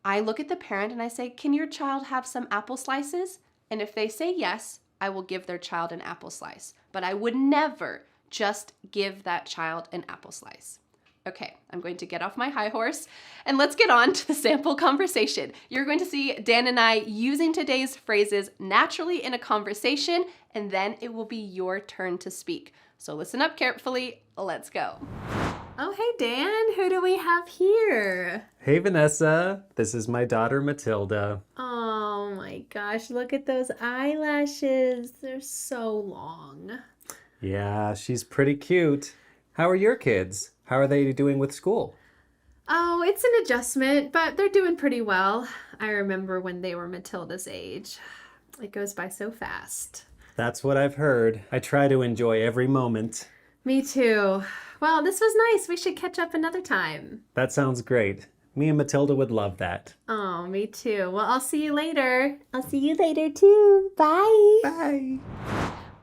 I look at the parent and I say, can your child have some apple slices? And if they say yes, I will give their child an apple slice. But I would never just give that child an apple slice. Okay, I'm going to get off my high horse and let's get on to the sample conversation. You're going to see Dan and I using today's phrases naturally in a conversation, and then it will be your turn to speak. So listen up carefully. Let's go. Oh, hey, Dan. Who do we have here?
Hey, Vanessa. This is my daughter, Matilda.
Oh, my gosh. Look at those eyelashes. They're so long.
Yeah, she's pretty cute. How are your kids? How are they doing with school?
Oh, it's an adjustment, but they're doing pretty well. I remember when they were Matilda's age. It goes by so fast.
That's what I've heard. I try to enjoy every moment.
Me too. Well, this was nice. We should catch up another time.
That sounds great. Me and Matilda would love that.
Oh, me too. Well, I'll see you later. I'll see you later too. Bye.
Bye.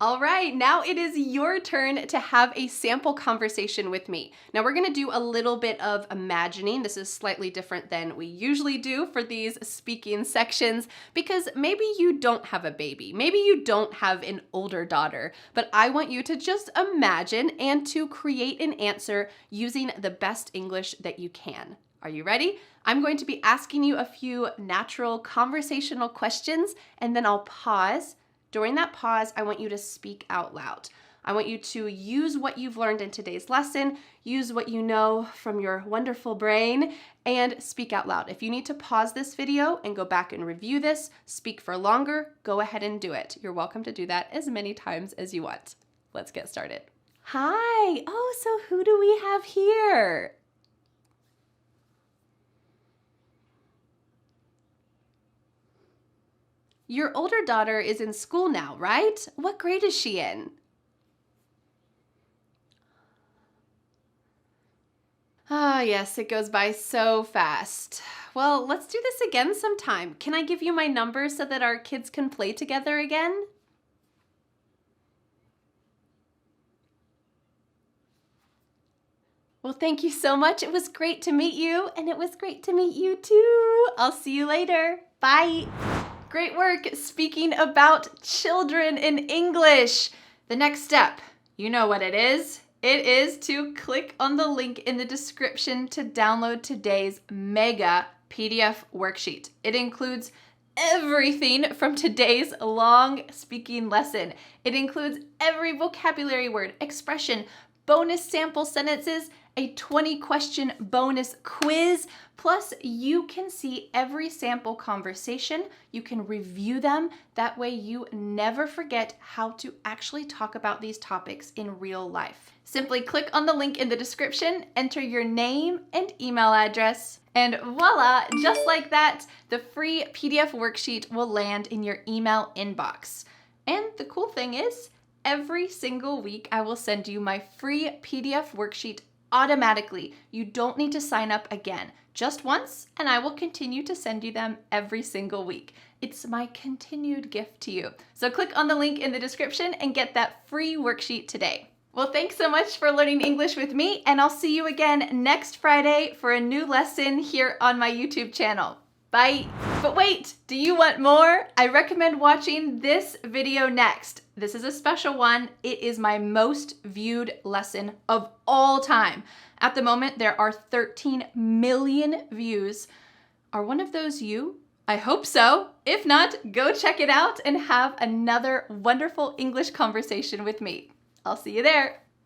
All right, now it is your turn to have a sample conversation with me. Now we're gonna do a little bit of imagining. This is slightly different than we usually do for these speaking sections because maybe you don't have a baby, maybe you don't have an older daughter, but I want you to just imagine and to create an answer using the best English that you can. Are you ready? I'm going to be asking you a few natural conversational questions and then I'll pause. During that pause, I want you to speak out loud. I want you to use what you've learned in today's lesson, use what you know from your wonderful brain, and speak out loud. If you need to pause this video and go back and review this, speak for longer, go ahead and do it. You're welcome to do that as many times as you want. Let's get started. Hi. Oh, so who do we have here? Your older daughter is in school now, right? What grade is she in? Ah, yes, it goes by so fast. Well, let's do this again sometime. Can I give you my number so that our kids can play together again? Well, thank you so much. It was great to meet you, and it was great to meet you too. I'll see you later. Bye. Great work speaking about children in English. The next step, you know what it is. It is to click on the link in the description to download today's mega PDF worksheet. It includes everything from today's long speaking lesson. It includes every vocabulary word, expression, bonus sample sentences, a 20-question bonus quiz, plus you can see every sample conversation. You can review them. That way you never forget how to actually talk about these topics in real life. Simply click on the link in the description, enter your name and email address, and voila, just like that, the free PDF worksheet will land in your email inbox. And the cool thing is, every single week I will send you my free PDF worksheet automatically. You don't need to sign up again, just once, and I will continue to send you them every single week. It's my continued gift to you. So click on the link in the description and get that free worksheet today. Well, thanks so much for learning English with me, and I'll see you again next Friday for a new lesson here on my YouTube channel. Bye. But wait, do you want more? I recommend watching this video next. This is a special one. It is my most viewed lesson of all time. At the moment, there are 13 million views. Are one of those you? I hope so. If not, go check it out and have another wonderful English conversation with me. I'll see you there.